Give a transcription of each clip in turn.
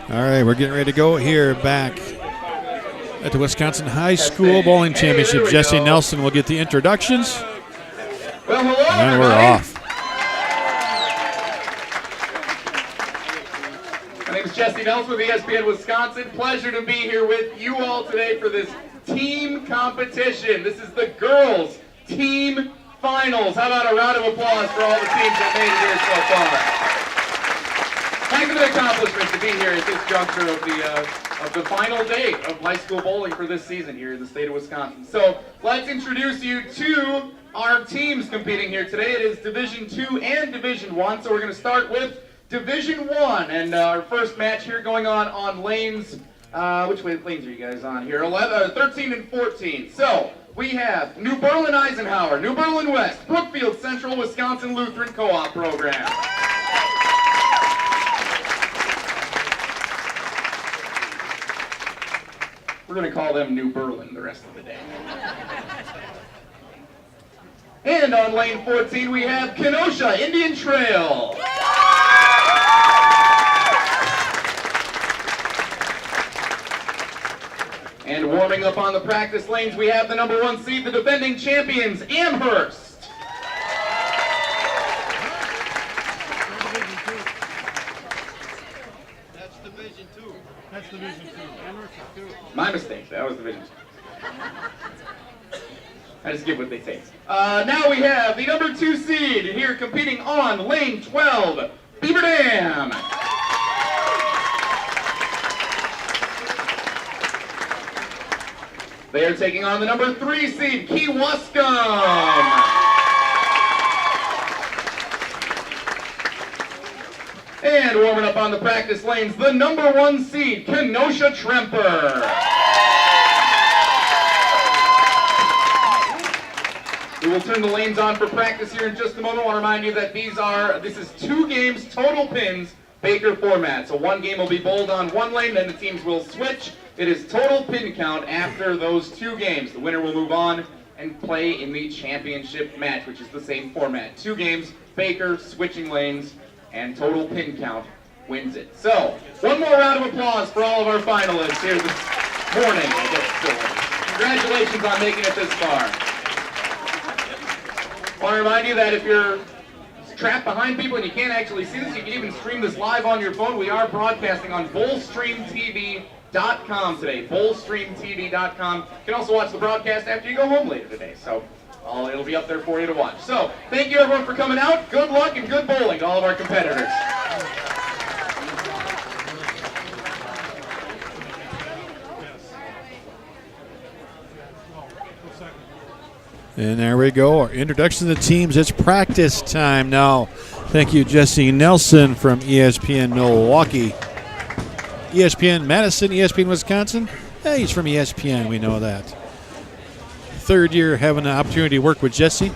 All right, we're getting ready to go here back at the Wisconsin High School Bowling Championship. Jesse Nelson will get the introductions. Well, hello, and we're off. My name is Jesse Nelson with ESPN Wisconsin. Pleasure to be here with you all today for this team competition. This is the girls' team finals. How about a round of applause for all the teams that made it here so far? Heck of an accomplishment to be here at this juncture of the final day of high school bowling for this season here in the state of Wisconsin. So let's introduce you to our teams competing here today. It is Division II and Division I. So we're going to start with Division I, and our first match here going on lanes. Which lanes are you guys on here? 13 and 14. So we have New Berlin Eisenhower, New Berlin West, Brookfield Central, Wisconsin Lutheran Co-op Program. We're going to call them New Berlin the rest of the day. And on lane 14 we have Kenosha Indian Trail. And warming up on the practice lanes we have the number 1 seed, the defending champions, Amherst. That's Division 2. That's Division 2. Amherst is 2. My mistake, that was Division 2. I just give what they say. Now we have the number 2 seed here competing on lane 12, Beaver Dam. They are taking on the number 3 seed, Kewaskum. And warming up on the practice lanes, the number 1 seed, Kenosha Tremper. We will turn the lanes on for practice here in just a moment. I want to remind you that this is 2 games, total pins, Baker format. So 1 game will be bowled on 1 lane, then the teams will switch. It is total pin count after those 2 games. The winner will move on and play in the championship match, which is the same format. 2 games, Baker, switching lanes, and total pin count wins it. So, one more round of applause for all of our finalists here this morning, I guess still. Congratulations on making it this far. I want to remind you that if you're trapped behind people and you can't actually see this, you can even stream this live on your phone. We are broadcasting on BowlstreamTV.com today, BowlstreamTV.com. You can also watch the broadcast after you go home later today, so it'll be up there for you to watch. So, thank you everyone for coming out. Good luck and good bowling to all of our competitors. And there we go, our introduction to the teams. It's practice time now. Thank you, Jesse Nelson from ESPN Milwaukee. ESPN Madison, ESPN Wisconsin. Hey, he's from ESPN, we know that. 3rd year having the opportunity to work with Jesse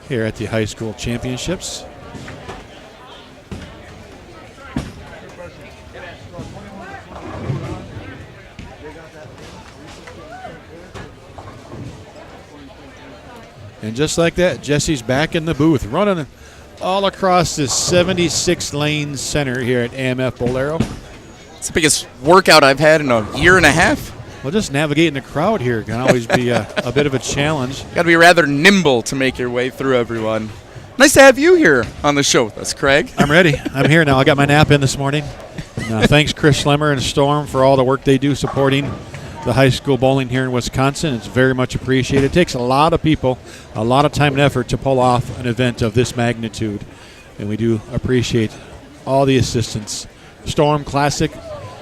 here at the high school championships. And just like that, Jesse's back in the booth, running all across this 76-lane center here at AMF Bolero. It's the biggest workout I've had in a year and a half. Well, just navigating the crowd here can always be a bit of a challenge. Got to be rather nimble to make your way through everyone. Nice to have you here on the show with us, Craig. I'm ready. I'm here now. I got my nap in this morning. Thanks, Chris Schlemmer and Storm, for all the work they do supporting the high school bowling here in Wisconsin. It's very much appreciated. It takes a lot of people, a lot of time and effort to pull off an event of this magnitude, and we do appreciate all the assistance. Storm Classic,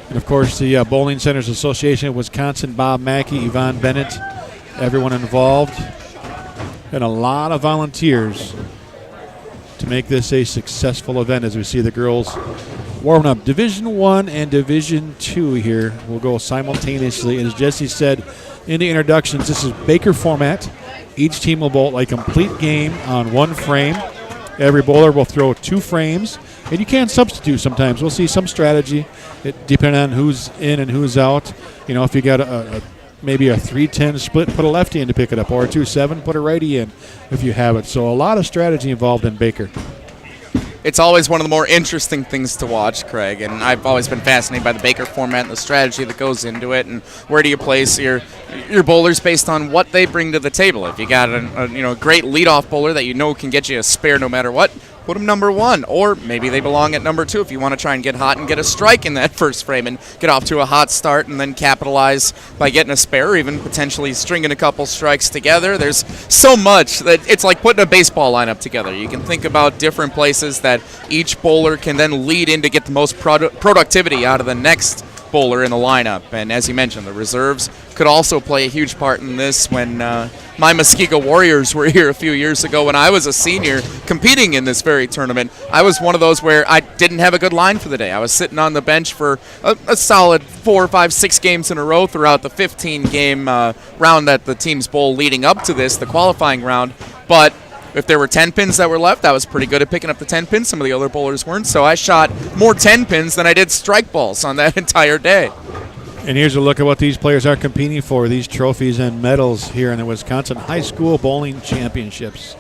and of course the Bowling Centers Association of Wisconsin, Bob Mackey, Yvonne Bennett, everyone involved, and a lot of volunteers to make this a successful event as we see the girls warming up. Division I and Division II here will go simultaneously. As Jesse said in the introductions, this is Baker format. Each team will bowl a complete game on 1 frame. Every bowler will throw 2 frames, and you can substitute sometimes. We'll see some strategy, depending on who's in and who's out. You know, if you got maybe a 3-10 split, put a lefty in to pick it up, or a 2-7, put a righty in if you have it. So a lot of strategy involved in Baker. it's always one of the more interesting things to watch, Craig. And I've always been fascinated by the Baker format and the strategy that goes into it, and where do you place your bowlers based on what they bring to the table. If you got a great leadoff bowler that you know can get you a spare no matter what, put them number 1, or maybe they belong at number 2 if you want to try and get hot and get a strike in that first frame and get off to a hot start and then capitalize by getting a spare or even potentially stringing a couple strikes together. There's so much that it's like putting a baseball lineup together. You can think about different places that each bowler can then lead in to get the most productivity out of the next bowler in the lineup. And as you mentioned, the reserves could also play a huge part in this. When my Muskego Warriors were here a few years ago when I was a senior competing in this very tournament, I was one of those where I didn't have a good line for the day. I was sitting on the bench for a solid 4, 5, 6 games in a row throughout the 15-game round that the teams bowl leading up to this, the qualifying round. But if there were 10 pins that were left, I was pretty good at picking up the 10 pins. Some of the other bowlers weren't, so I shot more 10 pins than I did strike balls on that entire day. And here's a look at what these players are competing for, these trophies and medals here in the Wisconsin High School Bowling Championships.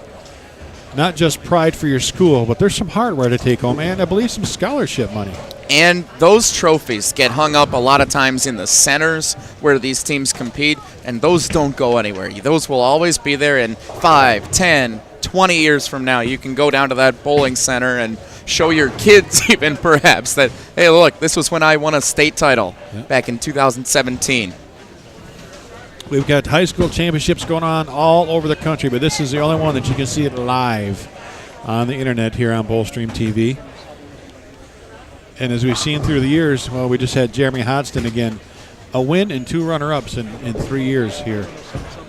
Not just pride for your school, but there's some hardware to take home, and I believe some scholarship money. And those trophies get hung up a lot of times in the centers where these teams compete, and those don't go anywhere. Those will always be there in 5, 10, 20 years from now. You can go down to that bowling center and show your kids even perhaps that, hey, look, this was when I won a state title back in 2017. We've got high school championships going on all over the country, but this is the only one that you can see it live on the internet here on Bowlstream TV. And as we've seen through the years, well, we just had Jeremy Hodgson again, a win and 2 runner-ups in 3 years here.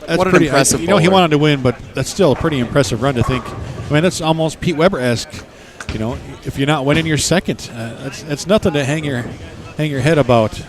That's what an pretty impressive he bowler. wanted to win, but that's still a pretty impressive run to think. I mean, that's almost Pete Weber-esque. If you're not winning, you're second. That's nothing to hang your head about.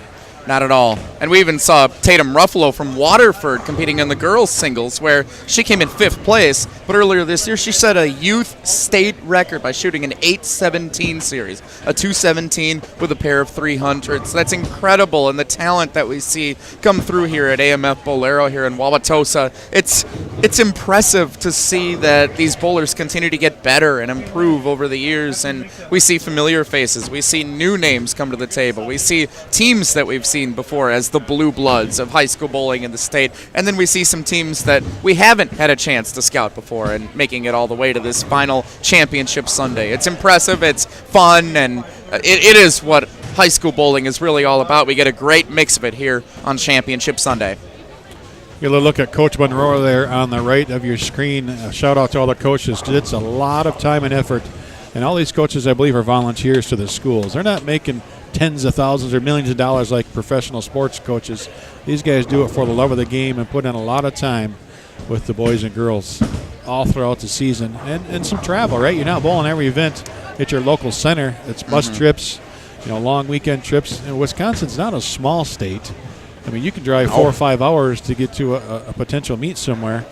Not at all. And we even saw Tatum Ruffalo from Waterford competing in the girls' singles, where she came in 5th place. But earlier this year, she set a youth state record by shooting an 817 series, a 217 with a pair of 300s. That's incredible, and the talent that we see come through here at AMF Bolero here in Wauwatosa, it's impressive to see that these bowlers continue to get better and improve over the years. And we see familiar faces. We see new names come to the table. We see teams that we've seen before as the Blue Bloods of high school bowling in the state, and then we see some teams that we haven't had a chance to scout before and making it all the way to this final championship Sunday. It's impressive, it's fun, and it is what high school bowling is really all about. We get a great mix of it here on Championship Sunday. Get a little look at Coach Monroe there on the right of your screen. A shout out to all the coaches, because it's a lot of time and effort, and all these coaches, I believe, are volunteers to the schools. They're not making tens of thousands or millions of dollars like professional sports coaches. These guys do it for the love of the game and put in a lot of time with the boys and girls all throughout the season, and some travel, right? You're not bowling every event at your local center. It's bus trips, long weekend trips. And Wisconsin's not a small state. I mean, you can drive 4 or 5 hours to get to a potential meet somewhere.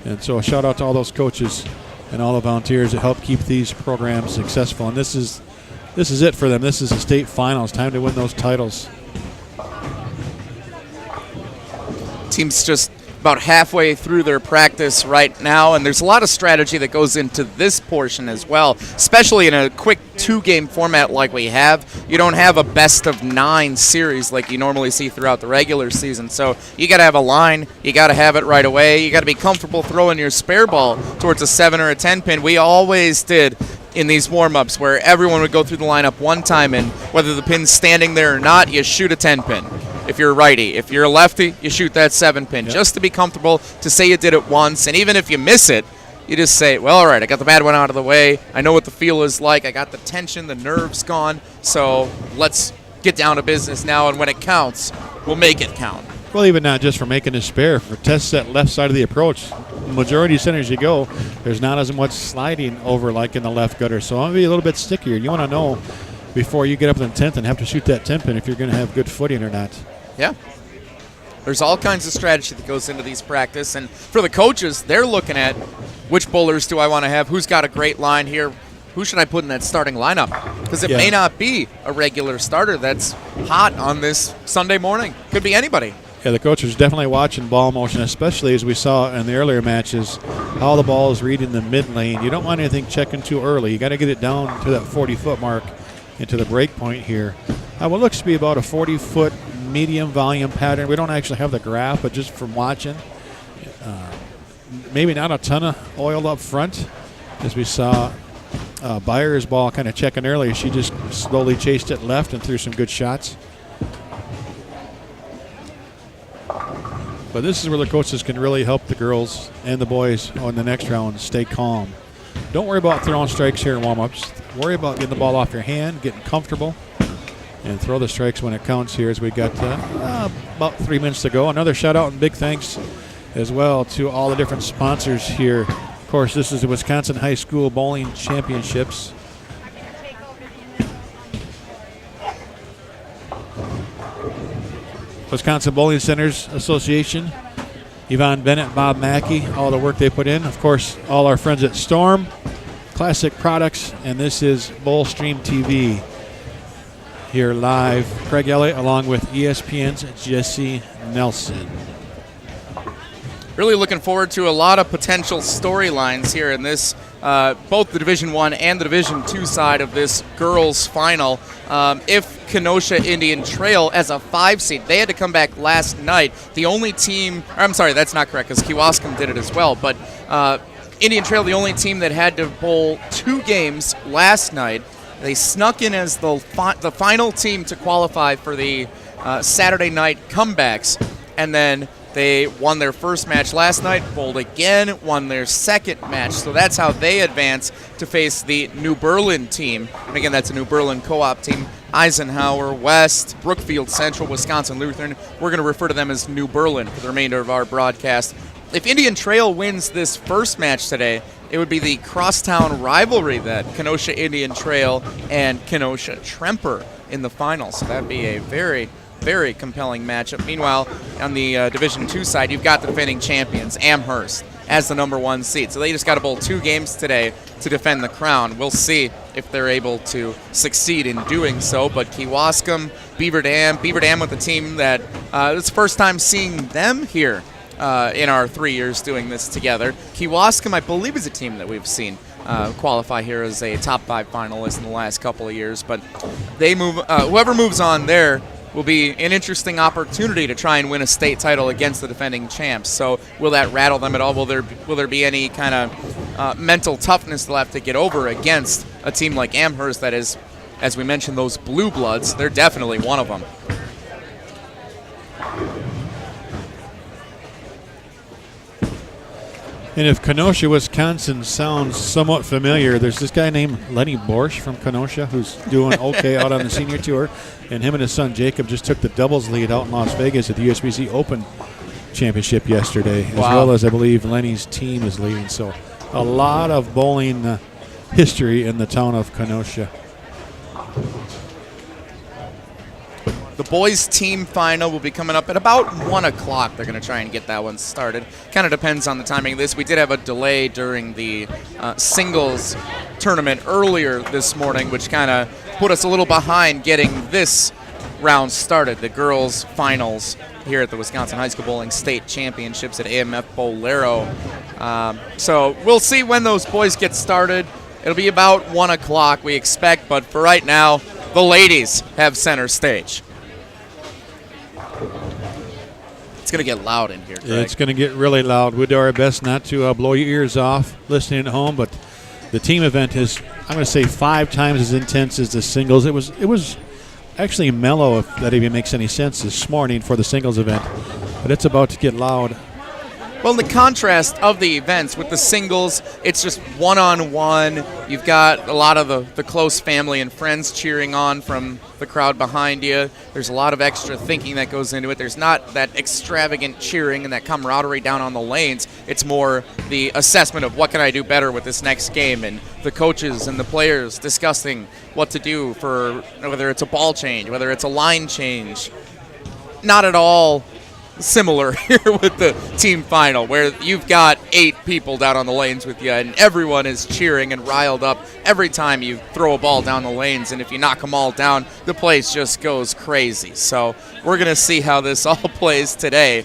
And so a shout out to all those coaches and all the volunteers that help keep these programs successful. And this is it for them. This is the state finals. Time to win those titles. Team's just about halfway through their practice right now, and there's a lot of strategy that goes into this portion as well, especially in a quick 2-game format like we have. You don't have a best-of-9 series like you normally see throughout the regular season, so you got to have a line, you got to have it right away, you got to be comfortable throwing your spare ball towards a 7 or a 10 pin. We always did in these warm-ups where everyone would go through the lineup one time, and whether the pin's standing there or not, you shoot a 10 pin. If you're a righty, if you're a lefty, you shoot that 7 pin, just to be comfortable, to say you did it once. And even if you miss it, you just say, well, all right, I got the bad one out of the way. I know what the feel is like. I got the tension, the nerves gone. So let's get down to business now, and when it counts, we'll make it count. Well, even not just for making a spare, for test that left side of the approach. The majority of centers you go, there's not as much sliding over like in the left gutter. So I'm going to be a little bit stickier. You want to know before you get up in the 10th and have to shoot that 10 pin if you're going to have good footing or not. Yeah. There's all kinds of strategy that goes into these practice. And for the coaches, they're looking at which bowlers do I want to have, who's got a great line here, who should I put in that starting lineup? Because it may not be a regular starter that's hot on this Sunday morning. Could be anybody. Yeah, the coach was definitely watching ball motion, especially as we saw in the earlier matches, how the ball is reading the mid lane. You don't want anything checking too early. You got to get it down to that 40-foot mark into the break point here. What looks to be about a 40-foot medium volume pattern. We don't actually have the graph, but just from watching, maybe not a ton of oil up front, as we saw Byers' ball kind of checking early. She just slowly chased it left and threw some good shots. But this is where the coaches can really help the girls and the boys on the next round stay calm. Don't worry about throwing strikes here in warm-ups. Worry about getting the ball off your hand, getting comfortable, and throw the strikes when it counts here as we got about 3 minutes to go. Another shout-out and big thanks as well to all the different sponsors here. Of course, this is the Wisconsin High School Bowling Championships. Wisconsin Bowling Centers Association, Yvonne Bennett, Bob Mackey, all the work they put in. Of course, all our friends at Storm, Classic Products, and this is Bowl Stream TV here live. Craig Elliott along with ESPN's Jesse Nelson. Really looking forward to a lot of potential storylines here in this, both the Division I and the Division II side of this girls' final. If Kenosha Indian Trail as a 5 seed, they had to come back last night. The only team, I'm sorry, that's not correct because Kewaskum did it as well, but Indian Trail, the only team that had to bowl 2 games last night. They snuck in as the final team to qualify for the Saturday night comebacks, and then they won their first match last night, bowled again, won their second match. So that's how they advance to face the New Berlin team. And again, that's a New Berlin co-op team. Eisenhower, West, Brookfield Central, Wisconsin Lutheran. We're going to refer to them as New Berlin for the remainder of our broadcast. If Indian Trail wins this first match today, it would be the crosstown rivalry that Kenosha Indian Trail and Kenosha Tremper in the final. So that'd be a very, very compelling matchup. Meanwhile, on the Division II side, you've got the defending champions, Amherst, as the number 1 seed. So they just got to bowl 2 games today to defend the crown. We'll see if they're able to succeed in doing so. But Kewaskum, Beaver Dam with the team that it's the first time seeing them here in our 3 years doing this together. Kewaskum, I believe, is a team that we've seen qualify here as a top 5 finalist in the last couple of years. But they move. Whoever moves on there will be an interesting opportunity to try and win a state title against the defending champs. So will that rattle them at all? Will there be any kind of mental toughness they'll have to get over against a team like Amherst that is, as we mentioned, those blue bloods? They're definitely one of them. And if Kenosha, Wisconsin sounds somewhat familiar, there's this guy named Lenny Borsch from Kenosha who's doing okay out on the senior tour. And him and his son Jacob just took the doubles lead out in Las Vegas at the HSBC Open Championship yesterday, as well as I believe Lenny's team is leading. So a lot of bowling history in the town of Kenosha. The boys' team final will be coming up at about 1 o'clock. They're going to try and get that one started. Kind of depends on the timing of this. We did have a delay during the singles tournament earlier this morning, which kind of put us a little behind getting this round started. The girls' finals here at the Wisconsin High School Bowling State Championships at AMF Bolero. So we'll see when those boys get started. It'll be about 1 o'clock, we expect, but for right now, the ladies have center stage. It's going to get loud in here, Greg. It's going to get really loud. We'll do our best not to blow your ears off listening at home, but the team event is, I'm going to say, 5 times as intense as the singles. It was actually mellow, if that even makes any sense, this morning for the singles event, but it's about to get loud. Well, the contrast of the events with the singles, it's just one-on-one. You've got a lot of the close family and friends cheering on from the crowd behind you. There's a lot of extra thinking that goes into it. There's not that extravagant cheering and that camaraderie down on the lanes. It's more the assessment of what can I do better with this next game, and the coaches and the players discussing what to do for whether it's a ball change, whether it's a line change. Not at all similar here with the team final, where you've got 8 people down on the lanes with you, and everyone is cheering and riled up every time you throw a ball down the lanes, and if you knock them all down, the place just goes crazy. So we're going to see how this all plays today.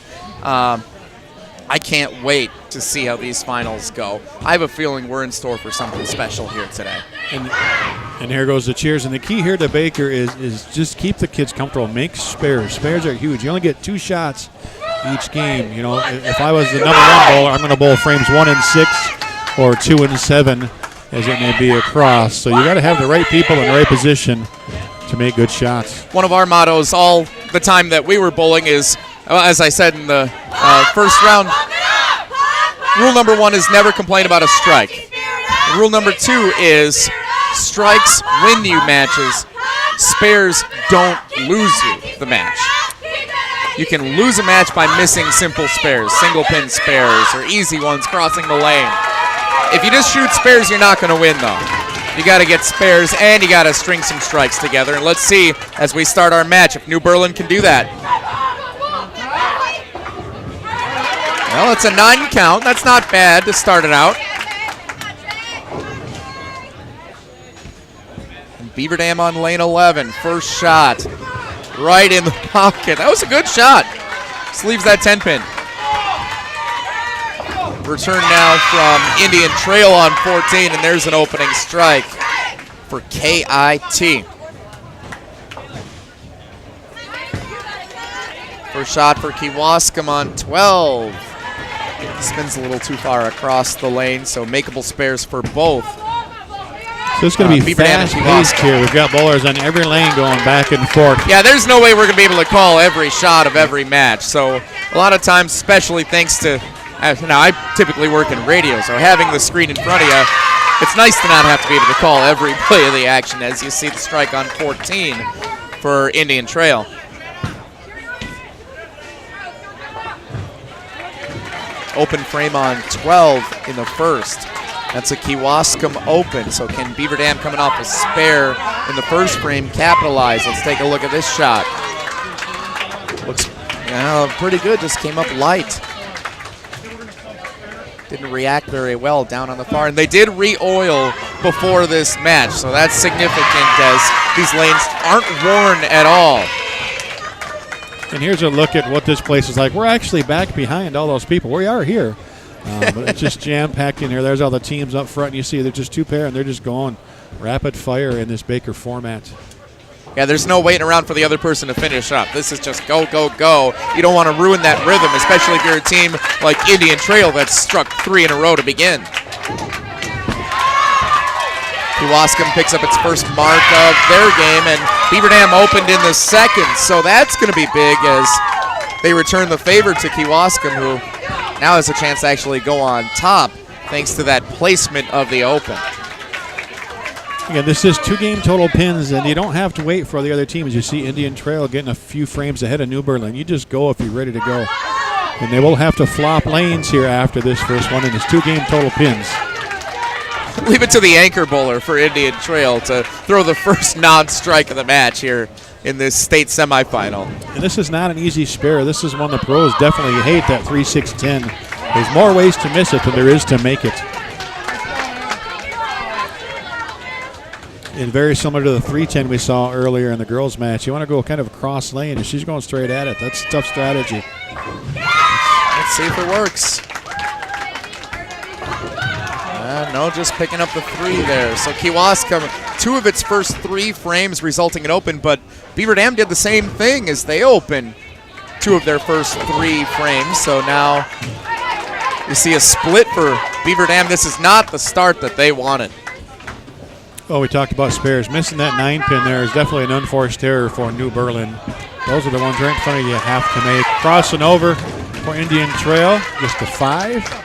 I can't wait to see how these finals go. I have a feeling we're in store for something special here today. And here goes the cheers. And the key here to Baker is just keep the kids comfortable. Make spares. Spares are huge. You only get 2 shots each game. You know, if I was the number 1 bowler, I'm going to bowl frames 1 and 6 or 2 and 7, as it may be across. So you got to have the right people in the right position to make good shots. One of our mottos all the time that we were bowling is, as I said in the first round, rule number 1 is never complain about a strike. Rule number 2 is strikes win you matches. Spares don't lose you the match. You can lose a match by missing simple spares, single pin spares, or easy ones crossing the lane. If you just shoot spares, you're not going to win, though. You got to get spares, and you got to string some strikes together. And let's see, as we start our match, if New Berlin can do that. Well, it's a 9 count. That's not bad to start it out. And Beaver Dam on lane 11. First shot right in the pocket. That was a good shot. Just leaves that 10-pin. Return now from Indian Trail on 14, and there's an opening strike for KIT. First shot for Kewaskum on 12. Spins a little too far across the lane, so makeable spares for both. So it's going to be fast-paced here. We've got bowlers on every lane going back and forth. Yeah, there's no way we're going to be able to call every shot of every match. So a lot of times, especially thanks to, now I typically work in radio, so having the screen in front of you, it's nice to not have to be able to call every play of the action, as you see the strike on 14 for Indian Trail. Open frame on 12 in the first. That's a Kewaskum open. So can Beaver Dam, coming off a spare in the first frame, capitalize? Let's take a look at this shot. Looks pretty good, just came up light. Didn't react very well down on the far. And they did re-oil before this match, so that's significant as these lanes aren't worn at all. And here's a look at what this place is like. We're actually back behind all those people. We are here. But it's just jam-packed in here. There's all the teams up front. And you see they're just 2 pair, and they're just going rapid fire in this Baker format. Yeah, there's no waiting around for the other person to finish up. This is just go, go, go. You don't want to ruin that rhythm, especially if you're a team like Indian Trail that's struck 3 in a row to begin. Kewaskum picks up its first mark of their game, and Beaver Dam opened in the second, so that's going to be big as they return the favor to Kewaskum, who now has a chance to actually go on top thanks to that placement of the open. Again, this is 2 game total pins, and you don't have to wait for the other teams. You see Indian Trail getting a few frames ahead of New Berlin. You just go if you're ready to go. And they will have to flop lanes here after this first one, and it's 2 game total pins. Leave it to the anchor bowler for Indian Trail to throw the first non-strike of the match here in this state semifinal. And this is not an easy spare. This is one the pros definitely hate, that 3-6-10. There's more ways to miss it than there is to make it. And very similar to the 3-10 we saw earlier in the girls' match. You want to go kind of across lane, and she's going straight at it. That's a tough strategy. Let's see if it works. No, just picking up the 3 there. So Kewaskum, 2 of its first 3 frames resulting in open, but Beaver Dam did the same thing as they open 2 of their first 3 frames. So now you see a split for Beaver Dam. This is not the start that they wanted. Well, we talked about spares. Missing that 9-pin there is definitely an unforced error for New Berlin. Those are the ones right in front of you have to make. Crossing over for Indian Trail, just a 5.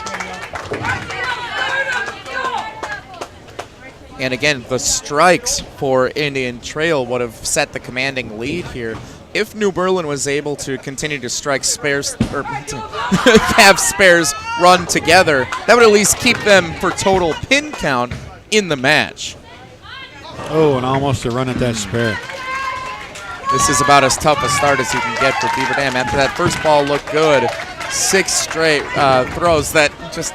And again, the strikes for Indian Trail would have set the commanding lead here. If New Berlin was able to continue to strike spares, or have spares run together, that would at least keep them for total pin count in the match. Oh, and almost a run at that spare. This is about as tough a start as you can get for Beaver Dam. After that first ball looked good, 6 straight throws that just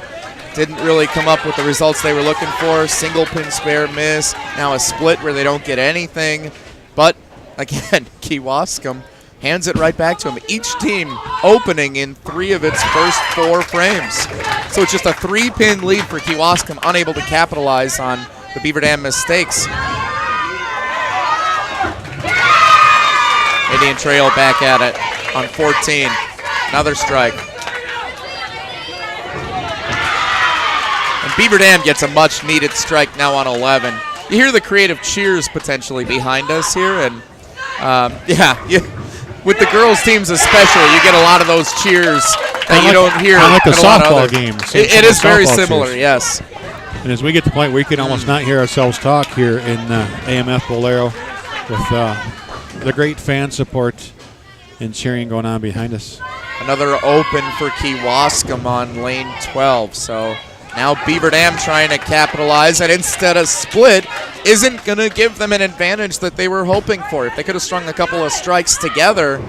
didn't really come up with the results they were looking for. Single pin spare miss. Now a split where they don't get anything. But again, Kewaskum hands it right back to him. Each team opening in 3 of its first 4 frames. So it's just a 3-pin lead for Kewaskum, unable to capitalize on the Beaver Dam mistakes. Indian Trail back at it on 14. Another strike. And Beaver Dam gets a much-needed strike now on 11. You hear the creative cheers potentially behind us here, and with the girls' teams especially, you get a lot of those cheers that you don't hear like a at a lot of softball other game. It is very similar, cheers. yes. And as we get to the point where we can almost not hear ourselves talk here in AMF Bolero with the great fan support and cheering going on behind us. Another open for Kewaskum on lane 12. So now Beaver Dam trying to capitalize, and instead a split isn't going to give them an advantage that they were hoping for. If they could have strung a couple of strikes together,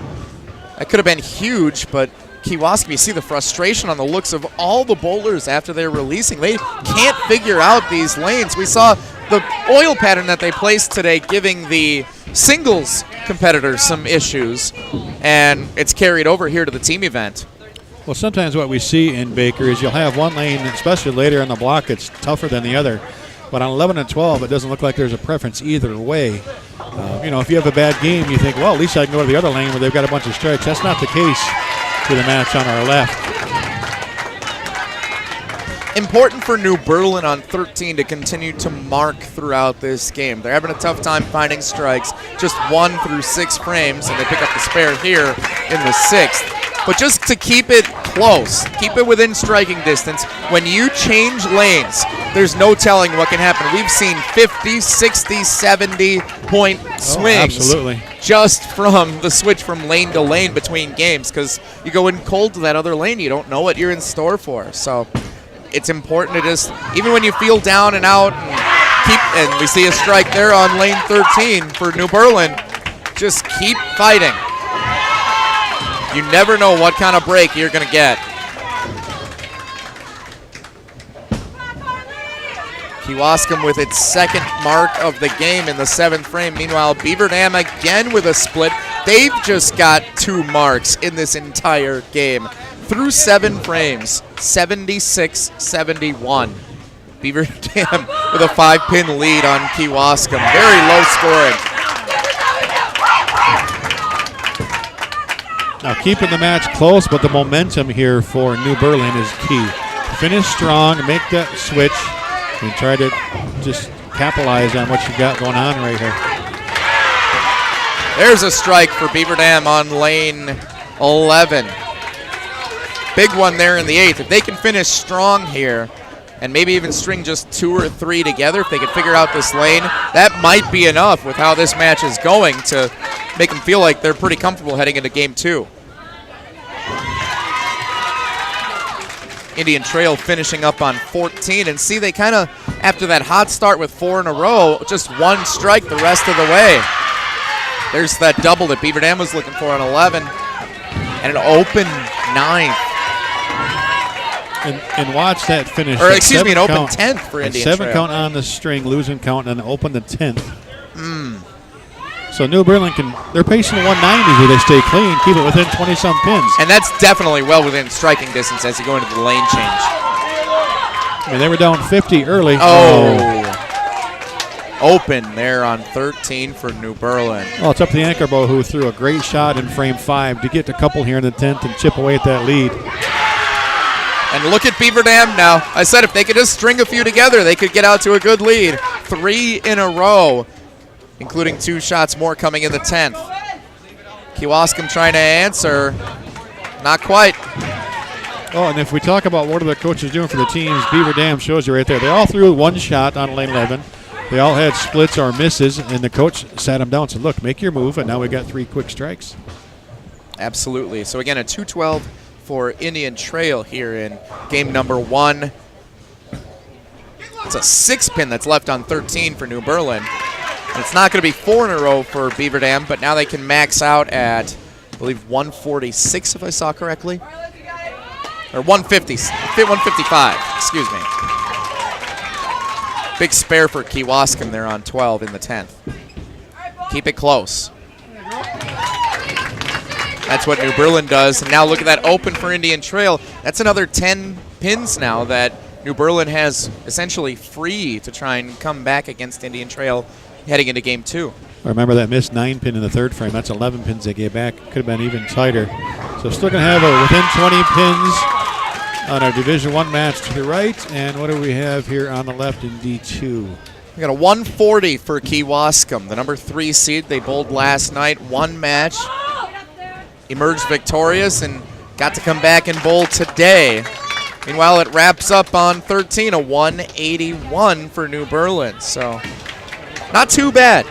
that could have been huge, but Kewaskum, you see the frustration on the looks of all the bowlers after they're releasing. They can't figure out these lanes. We saw the oil pattern that they placed today giving the singles competitors some issues, and it's carried over here to the team event. Well, sometimes what we see in Baker is you'll have one lane, especially later in the block, it's tougher than the other. But on 11 and 12, it doesn't look like there's a preference either way. If you have a bad game, you think, well, at least I can go to the other lane where they've got a bunch of strikes. That's not the case for the match on our left. Important for New Berlin on 13 to continue to mark throughout this game. They're having a tough time finding strikes, just 1 through 6 frames, and they pick up the spare here in the 6th. But just to keep it close, keep it within striking distance, when you change lanes, there's no telling what can happen. We've seen 50, 60, 70-point swings absolutely. Just from the switch from lane to lane between games, because you go in cold to that other lane, you don't know what you're in store for. So it's important to just, even when you feel down and out, and we see a strike there on lane 13 for New Berlin, just keep fighting. You never know what kind of break you're going to get. Kewaskum with its 2nd mark of the game in the 7th frame. Meanwhile, Beaver Dam again with a split. They've just got 2 marks in this entire game. Through 7 frames, 76-71. Beaver Dam with a 5-pin lead on Kewaskum. Very low scoring. Now keeping the match close, but the momentum here for New Berlin is key. Finish strong, make that switch, and try to just capitalize on what you got going on right here. There's a strike for Beaver Dam on lane 11. Big one there in the 8th. If they can finish strong here and maybe even string just 2 or 3 together, if they can figure out this lane, that might be enough with how this match is going to make them feel like they're pretty comfortable heading into game 2. Indian Trail finishing up on 14, and see they kind of, after that hot start with 4 in a row, just 1 strike the rest of the way. There's that double that Beaver Dam was looking for on 11, and an open 9th. And watch that finish. Or excuse me, an open 10th for Indian Trail. 7 count on the string, losing count, and then open the 10th. So New Berlin they're pacing 190 here. They stay clean, keep it within 20-some pins. And that's definitely well within striking distance as you go into the lane change. I mean, they were down 50 early. Open there on 13 for New Berlin. Well, it's up to the anchor bow, who threw a great shot in frame 5 to get a couple here in the 10th and chip away at that lead. And look at Beaver Dam now. I said if they could just string a few together, they could get out to a good lead. 3 in a row, including 2 shots more coming in the 10th. Kewaskum trying to answer. Not quite. Oh, and if we talk about what are the coaches doing for the teams, Beaver Dam shows you right there. They all threw 1 shot on lane 11. They all had splits or misses, and the coach sat them down and said, look, make your move, and now we got 3 quick strikes. Absolutely. So again, a 2-12 for Indian Trail here in game number 1. It's a 6-pin that's left on 13 for New Berlin. And it's not going to be 4 in a row for Beaver Dam, but now they can max out at, I believe, 146, if I saw correctly. or 155, excuse me. Big spare for Kewaskum there on 12 in the 10th. Keep it close. That's what New Berlin does. And now look at that open for Indian Trail. That's another 10 pins now that New Berlin has essentially free to try and come back against Indian Trail heading into game 2. Remember that missed 9 pin in the third frame. That's 11 pins they gave back. Could have been even tighter. So still going to have a within 20 pins on our Division I match to the right. And what do we have here on the left in D2? We got a 140 for Kewaskum, the number 3 seed. They bowled last night. One match, emerged victorious, and got to come back and bowl today. Meanwhile, it wraps up on 13, a 181 for New Berlin. So not too bad.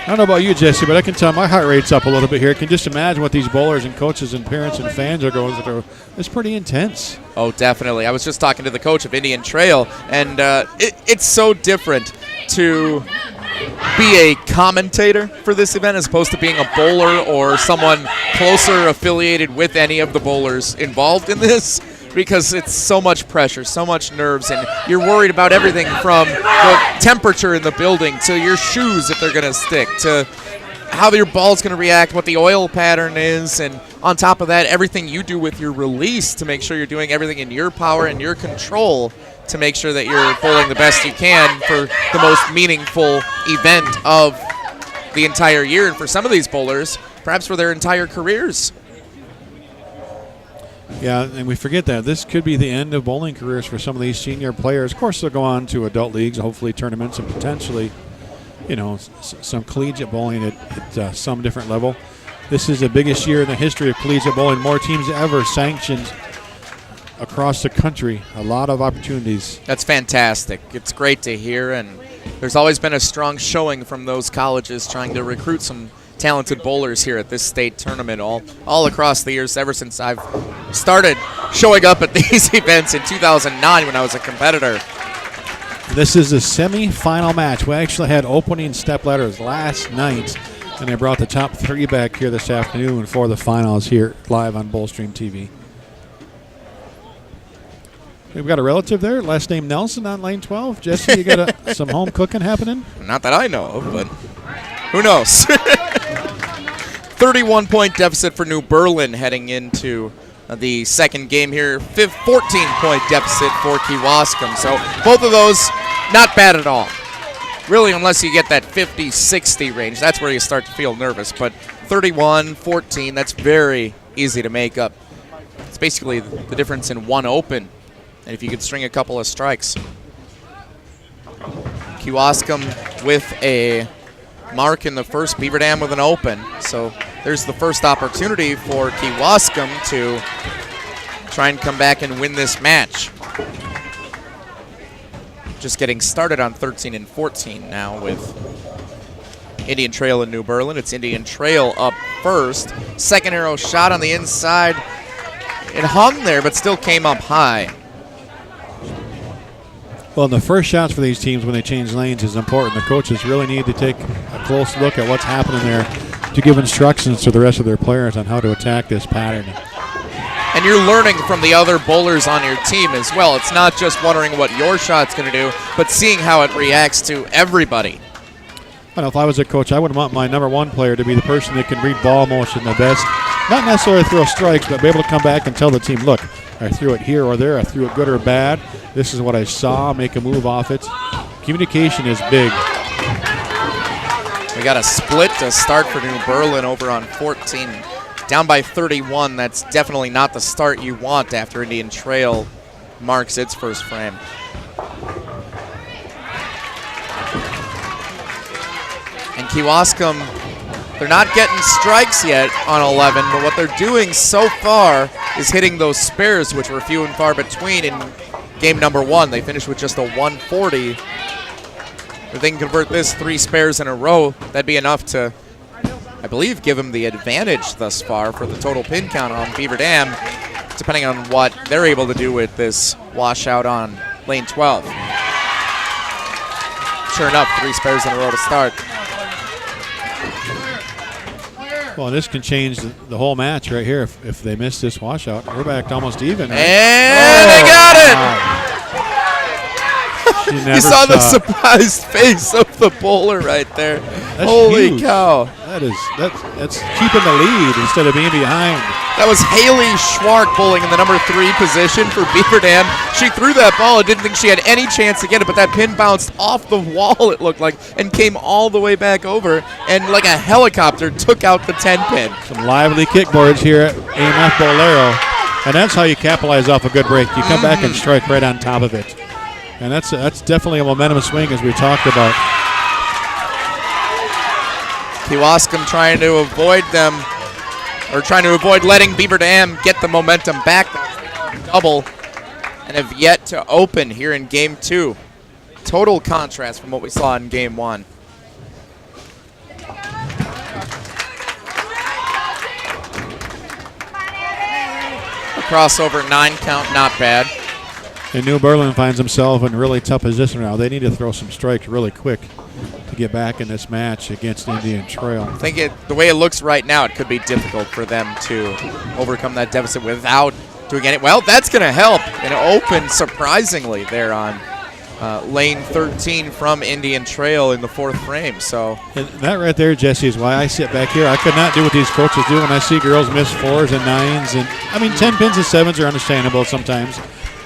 I don't know about you, Jesse, but I can tell my heart rate's up a little bit here. I can just imagine what these bowlers and coaches and parents and fans are going through. It's pretty intense. Oh, definitely. I was just talking to the coach of Indian Trail, and it's so different to be a commentator for this event as opposed to being a bowler or someone closer affiliated with any of the bowlers involved in this, because it's so much pressure, so much nerves, and you're worried about everything from the temperature in the building to your shoes if they're going to stick, to how your ball's going to react, what the oil pattern is, and on top of that, everything you do with your release to make sure you're doing everything in your power and your control to make sure that you're bowling the best you can for the most meaningful event of the entire year, and for some of these bowlers, perhaps for their entire careers. Yeah, and we forget that. This could be the end of bowling careers for some of these senior players. Of course, they'll go on to adult leagues, hopefully tournaments, and potentially, some collegiate bowling at some different level. This is the biggest year in the history of collegiate bowling. More teams ever sanctioned across the country. A lot of opportunities. That's fantastic. It's great to hear, and there's always been a strong showing from those colleges trying to recruit some talented bowlers here at this state tournament all across the years ever since I've started showing up at these events in 2009 when I was a competitor. This is the semi-final match. We actually had opening step ladders last night, and they brought the top 3 back here this afternoon for the finals here live on Bowlstream TV. We've got a relative there, last name Nelson on lane 12. Jesse, you got some home cooking happening? Not that I know of, but who knows? 31-point deficit for New Berlin heading into the second game here. 14-point deficit for Kewaskum. So both of those, not bad at all. Really, unless you get that 50-60 range, that's where you start to feel nervous. But 31-14, that's very easy to make up. It's basically the difference in one open, and if you could string a couple of strikes. Kewaskum with a mark in the first, Beaver Dam with an open. So there's the first opportunity for Kewaskum to try and come back and win this match. Just getting started on 13 and 14 now with Indian Trail and New Berlin. It's Indian Trail up first. Second arrow shot on the inside. It hung there, but still came up high. Well, the first shots for these teams when they change lanes is important. The coaches really need to take a close look at what's happening there to give instructions to the rest of their players on how to attack this pattern. And you're learning from the other bowlers on your team as well. It's not just wondering what your shot's going to do, but seeing how it reacts to everybody. I know if I was a coach, I would want my number 1 player to be the person that can read ball motion the best. Not necessarily throw strikes, but be able to come back and tell the team, look, I threw it here or there, I threw it good or bad. This is what I saw, make a move off it. Communication is big. We got a split to start for New Berlin over on 14. Down by 31, that's definitely not the start you want after Indian Trail marks its first frame. And Kewaskum, they're not getting strikes yet on 11, but what they're doing so far is hitting those spares, which were few and far between in game number 1. They finished with just a 140. If they can convert this 3 spares in a row, that'd be enough to, I believe, give them the advantage thus far for the total pin count on Beaver Dam, depending on what they're able to do with this washout on lane 12. Sure enough, 3 spares in a row to start. Well, this can change the whole match right here if they miss this washout. We're back to almost even. Right? And they got it! Wow. You saw the surprised face of the bowler right there. That's Holy huge. cow. That's keeping the lead instead of being behind. That was Haley Schwark bowling in the number 3 position for Beaver Dam. She threw that ball and didn't think she had any chance to get it, but that pin bounced off the wall, it looked like, and came all the way back over, and like a helicopter took out the 10-pin. Some lively kickboards here at AMF Bolero, and that's how you capitalize off a good break. You come back and strike right on top of it. And that's definitely a momentum swing, as we talked about. Kewaskum trying to avoid them, or trying to avoid letting Beaver Dam get the momentum back. Double, and have yet to open here in Game 2. Total contrast from what we saw in Game 1. A crossover 9 count, not bad. And New Berlin finds himself in a really tough position now. They need to throw some strikes really quick to get back in this match against Indian Trail. I think the way it looks right now, it could be difficult for them to overcome that deficit without doing any. Well, that's going to help. And open surprisingly there on lane 13 from Indian Trail in the 4th frame. So and that right there, Jesse, is why I sit back here. I could not do what these coaches do when I see girls miss 4s and 9s. And I mean, 10 pins and 7s are understandable sometimes.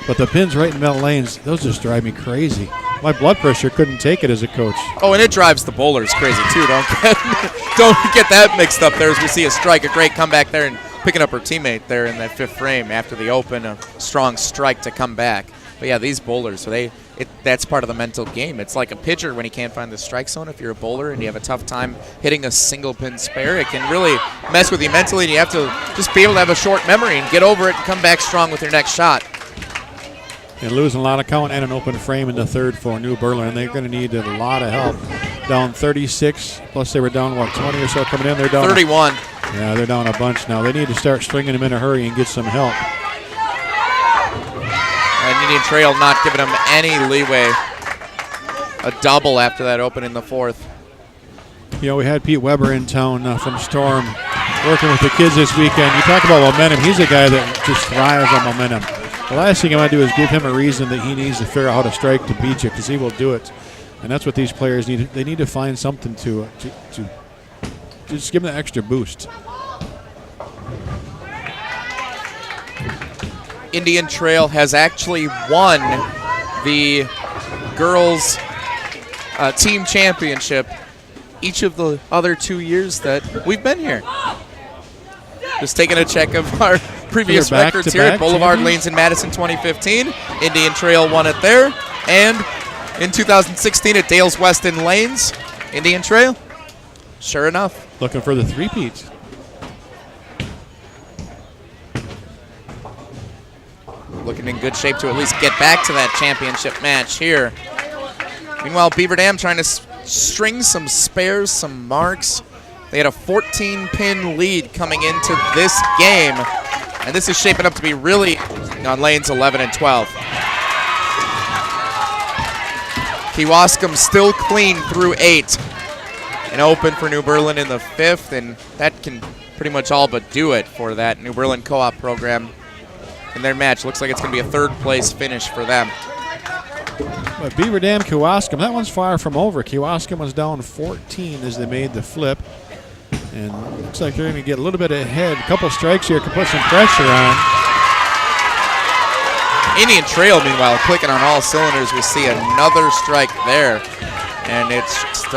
But the pins right in the middle lanes, those just drive me crazy. My blood pressure couldn't take it as a coach. Oh, and it drives the bowlers crazy too. Don't get that mixed up there as we see a strike. A great comeback there and picking up her teammate there in that 5th frame after the open. A strong strike to come back. But yeah, these bowlers, that's part of the mental game. It's like a pitcher when he can't find the strike zone. If you're a bowler and you have a tough time hitting a single pin spare, it can really mess with you mentally, and you have to just be able to have a short memory and get over it and come back strong with your next shot. And losing a lot of count and an open frame in the 3rd for New Berlin. And they're going to need a lot of help. Down 36, plus they were down, 20 or so coming in. They're down 31. Yeah, they're down a bunch now. They need to start stringing them in a hurry and get some help. And Indian Trail not giving them any leeway. A double after that open in the 4th. You know, we had Pete Weber in town from Storm working with the kids this weekend. You talk about momentum. He's a guy that just thrives on momentum. The last thing I want to do is give him a reason that he needs to figure out how to strike to beat you, because he will do it. And that's what these players need. They need to find something to just give them that extra boost. Indian Trail has actually won the girls' team championship each of the other 2 years that we've been here. Just taking a check of our previous records here at Boulevard Lanes in Madison 2015. Indian Trail won it there. And in 2016 at Dales West in Lanes, Indian Trail, sure enough. Looking for the three-peats. Looking in good shape to at least get back to that championship match here. Meanwhile, Beaver Dam trying to string some spares, some marks. They had a 14-pin lead coming into this game, and this is shaping up to be really on lanes 11 and 12. Kewaskum still clean through 8. And open for New Berlin in the 5th, and that can pretty much all but do it for that New Berlin co-op program in their match. Looks like it's going to be a 3rd-place finish for them. But Beaver Dam, Kewaskum, that one's far from over. Kewaskum was down 14 as they made the flip. And looks like they're going to get a little bit ahead. A couple strikes here can put some pressure on. Indian Trail, meanwhile, clicking on all cylinders. We see another strike there. And it's just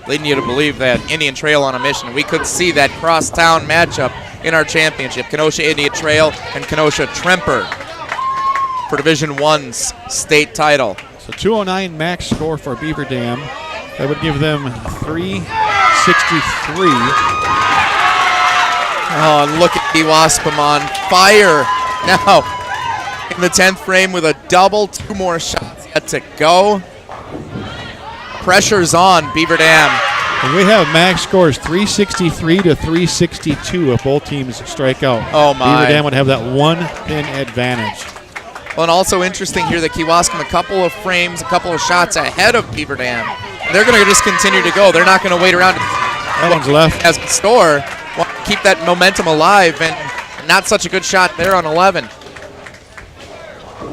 leading you to believe that Indian Trail on a mission. We could see that cross-town matchup in our championship. Kenosha Indian Trail and Kenosha Tremper for Division I's state title. So 209 max score for Beaver Dam. That would give them 363. Oh, and look at Kewaskum on fire now in the 10th frame with a double. 2 more shots yet to go. Pressure's on Beaver Dam. And we have max scores 363 to 362 if both teams strike out. Oh, my. Beaver Dam would have that 1-pin advantage. Well, and also interesting here that Kewaskum a couple of frames, a couple of shots ahead of Beaver Dam. They're going to just continue to go. They're not going to wait around. That one's left. As a store, keep that momentum alive, and not such a good shot there on 11.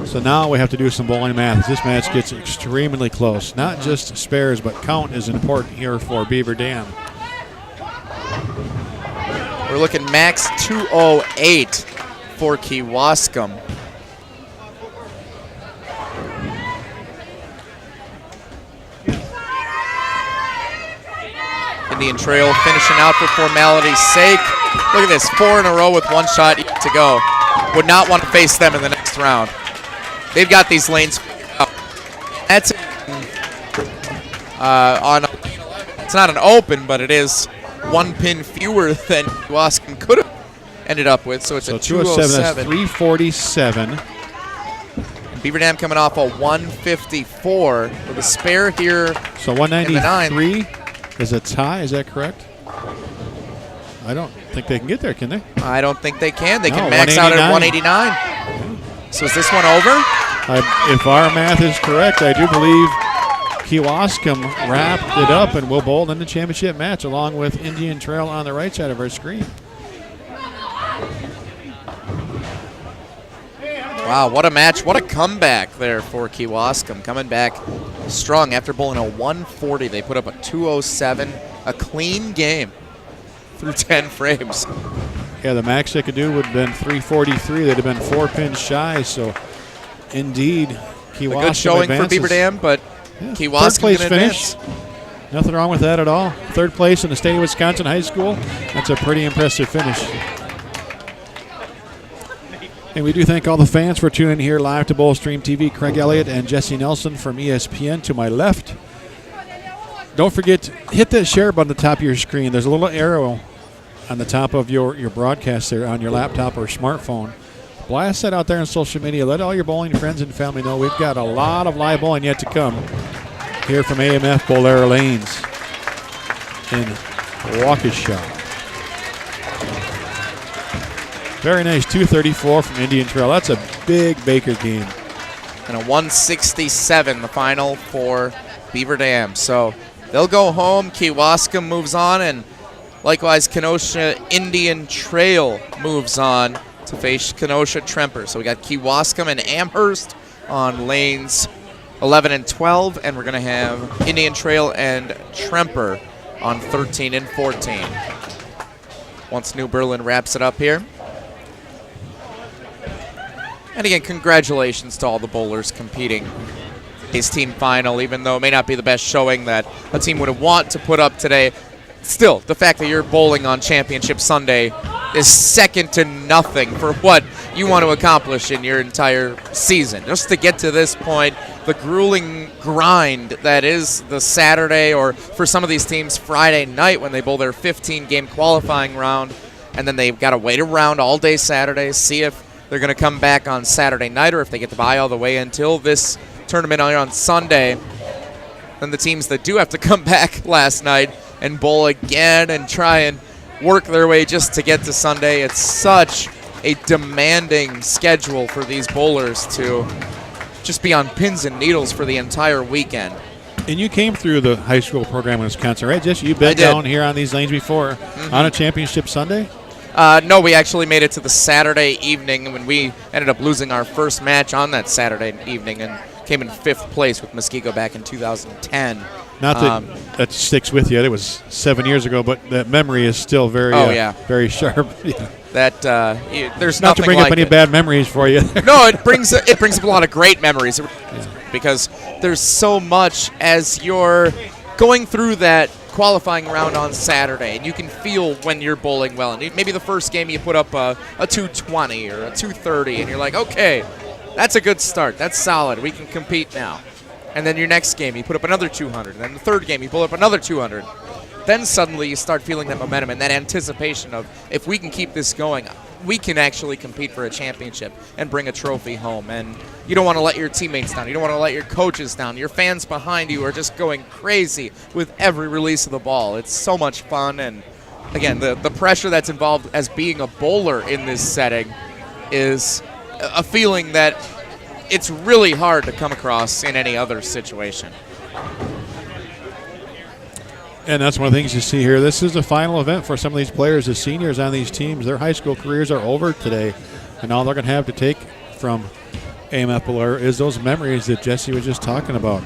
So now we have to do some bowling math. This match gets extremely close. Not just spares, but count is important here for Beaver Dam. We're looking max 208 for Kewaskum. Indian Trail finishing out for formality's sake. Look at this, 4 in a row with 1 shot to go. Would not want to face them in the next round. They've got these lanes up. That's on. It's not an open, but it is 1 pin fewer than Kewaskum could have ended up with. So it's a 207. That's 347. Beaver Dam coming off a 154 with a spare here. So 193 is a tie. Is that correct? I don't think they can get there, can they? I don't think they can. They can max out at 189. So is this one over? If our math is correct, I do believe Kewaskum wrapped it up and will bowl in the championship match along with Indian Trail on the right side of our screen. Wow, what a match. What a comeback there for Kewaskum. Coming back strong after bowling a 140. They put up a 207, a clean game through 10 frames. Yeah, the max they could do would have been 343. They'd have been 4 pins shy. So, indeed, Kewaskum a good showing advances. for Beaver Dam, but yeah, Kewaskum third place can finish. Nothing wrong with that at all. 3rd place in the state of Wisconsin high school. That's a pretty impressive finish. And we do thank all the fans for tuning in here live to Bowl Stream TV. Craig Elliott and Jesse Nelson from ESPN to my left. Don't forget, hit that share button at the top of your screen. There's a little arrow on the top of your broadcast there on your laptop or smartphone. Blast that out there on social media. Let all your bowling friends and family know we've got a lot of live bowling yet to come here from AMF Bolera Lanes in Waukesha. Very nice 234 from Indian Trail. That's a big Baker game. And a 167, the final for Beaver Dam. So they'll go home. Kewaskum moves on, and likewise Kenosha Indian Trail moves on to face Kenosha Tremper. So we got Kewaskum and Amherst on lanes 11 and 12, and we're going to have Indian Trail and Tremper on 13 and 14. Once New Berlin wraps it up here. And again, congratulations to all the bowlers competing in his team final, even though it may not be the best showing that a team would want to put up today. Still, the fact that you're bowling on Championship Sunday is second to nothing for what you want to accomplish in your entire season. Just to get to this point, the grueling grind that is the Saturday, or for some of these teams, Friday night when they bowl their 15-game qualifying round, and then they've got to wait around all day Saturday, see if they're going to come back on Saturday night or if they get to buy all the way until this tournament on Sunday. Then the teams that do have to come back last night and bowl again and try and work their way just to get to Sunday. It's such a demanding schedule for these bowlers to just be on pins and needles for the entire weekend. And you came through the high school program in Wisconsin, right, Jesse? You've been down here on these lanes before on a championship Sunday? No, we actually made it to the Saturday evening when we ended up losing our first match on that Saturday evening and came in 5th place with Muskego back in 2010. Not that that sticks with you. It was 7 years ago, but that memory is still very, very sharp. Yeah. That there's not to bring up any bad memories for you. No, it brings up a lot of great memories because there's so much as you're going through that qualifying round on Saturday, and you can feel when you're bowling well. And maybe the first game you put up a 220 or a 230, and you're like, okay, that's a good start. That's solid. We can compete now. And then your next game, you put up another 200. And then the third game, you pull up another 200. Then suddenly you start feeling that momentum and that anticipation of, if we can keep this going, we can actually compete for a championship and bring a trophy home. And you don't want to let your teammates down. You don't want to let your coaches down. Your fans behind you are just going crazy with every release of the ball. It's so much fun. And again, the pressure that's involved as being a bowler in this setting is a feeling that it's really hard to come across in any other situation. And that's one of the things you see here. This is the final event for some of these players, the seniors on these teams. Their high school careers are over today, and all they're going to have to take from AMF Blair is those memories that Jesse was just talking about.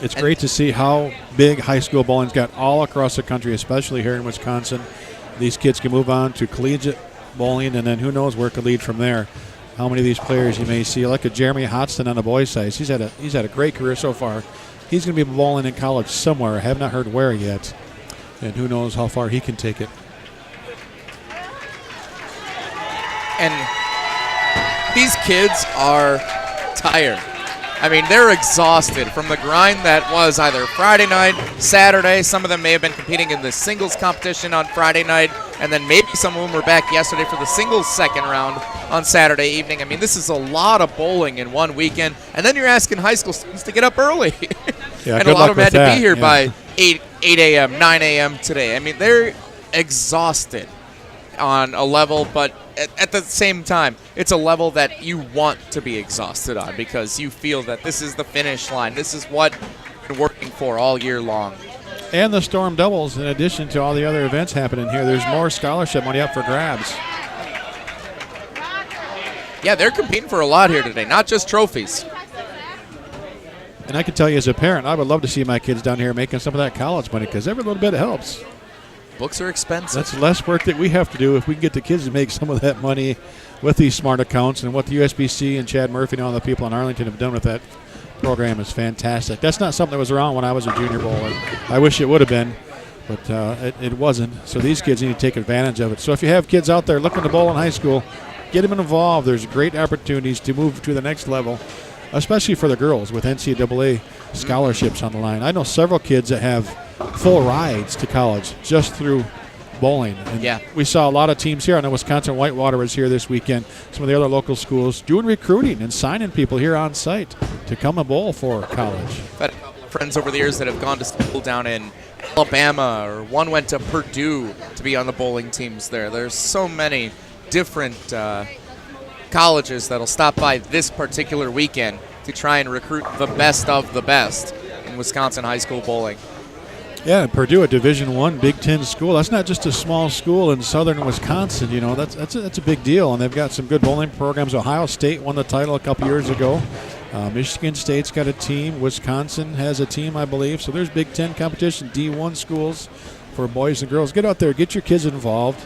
It's great to see how big high school bowling's got all across the country, especially here in Wisconsin. These kids can move on to collegiate bowling, and then who knows where it could lead from there. How many of these players you may see, like a Jeremy Hotston on the boys' side. He's had a great career so far. He's going to be bowling in college somewhere. I have not heard where yet, and who knows how far he can take it. And these kids are tired. I mean, they're exhausted from the grind that was either Friday night, Saturday. Some of them may have been competing in the singles competition on Friday night, and then maybe some of them were back yesterday for the singles second round on Saturday evening. I mean, this is a lot of bowling in one weekend, and then you're asking high school students to get up early. Yeah, and a lot of them had to be here yeah. by 8 a.m., 9 a.m. today. I mean, they're exhausted on a level, but at the same time, it's a level that you want to be exhausted on because you feel that this is the finish line. This is what you've been working for all year long. And the Storm doubles, in addition to all the other events happening here, there's more scholarship money up for grabs. Yeah, they're competing for a lot here today, not just trophies. And I can tell you as a parent, I would love to see my kids down here making some of that college money because every little bit helps. Books are expensive. That's less work that we have to do if we can get the kids to make some of that money with these smart accounts. And what the USBC and Chad Murphy and all the people in Arlington have done with that program is fantastic. That's not something that was around when I was a junior bowler. I wish it would have been, but it wasn't. So these kids need to take advantage of it. So if you have kids out there looking to bowl in high school, get them involved. There's great opportunities to move to the next level, especially for the girls with NCAA scholarships on the line. I know several kids that have full rides to college just through bowling. And yeah. We saw a lot of teams here. I know Wisconsin Whitewater was here this weekend. Some of the other local schools doing recruiting and signing people here on site to come and bowl for college. I've had a couple of friends over the years that have gone to school down in Alabama, or one went to Purdue to be on the bowling teams there. There's so many different colleges that'll stop by this particular weekend to try and recruit the best of the best in Wisconsin high school bowling. Yeah, and Purdue, a Division I Big Ten school. That's not just a small school in southern Wisconsin. You know, that's a big deal, and they've got some good bowling programs. Ohio State won the title a couple years ago. Michigan State's got a team. Wisconsin has a team, I believe. So there's Big Ten competition, D1 schools for boys and girls. Get out there, get your kids involved,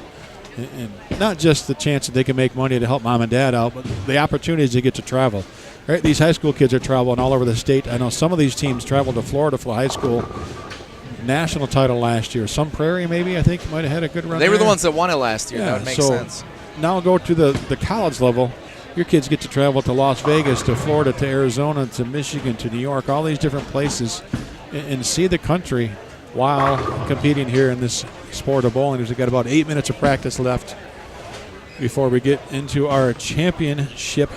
and not just the chance that they can make money to help mom and dad out, but the opportunities they get to travel. Right, these high school kids are traveling all over the state. I know some of these teams traveled to Florida for high school national title last year. Some Prairie, maybe, I think, might have had a good run. They were there. the ones that won it last year. Yeah, That would make so sense. Now go to the college level. Your kids get to travel to Las Vegas, to Florida, to Arizona, to Michigan, to New York, all these different places, and see the country while competing here in this sport of bowling. We've got about 8 minutes of practice left before we get into our championship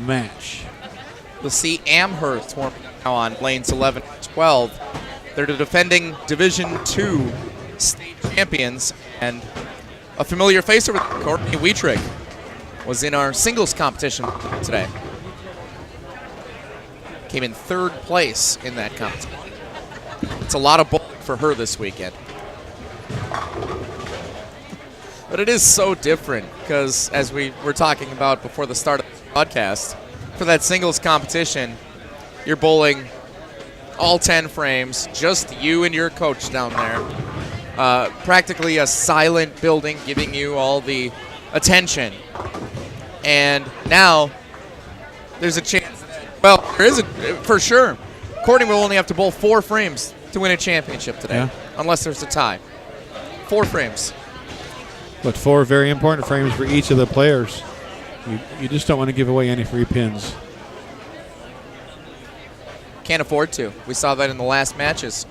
match. We'll see Amherst warming up now on lanes 11 and 12. They're the defending Division II state champions, and a familiar face over there, Courtney Wietrich, was in our singles competition today. Came in third place in that competition. It's a lot of bowling for her this weekend. But it is so different because, as we were talking about before the start of the broadcast, for that singles competition, you're bowling all 10 frames, just you and your coach down there. Practically a silent building giving you all the attention. And now there's a chance. Well, there is for sure. Courtney will only have to bowl 4 frames to win a championship today, unless there's a tie. 4 frames. But 4 very important frames for each of the players. You just don't want to give away any free pins. Can't afford to. We saw that in the last matches.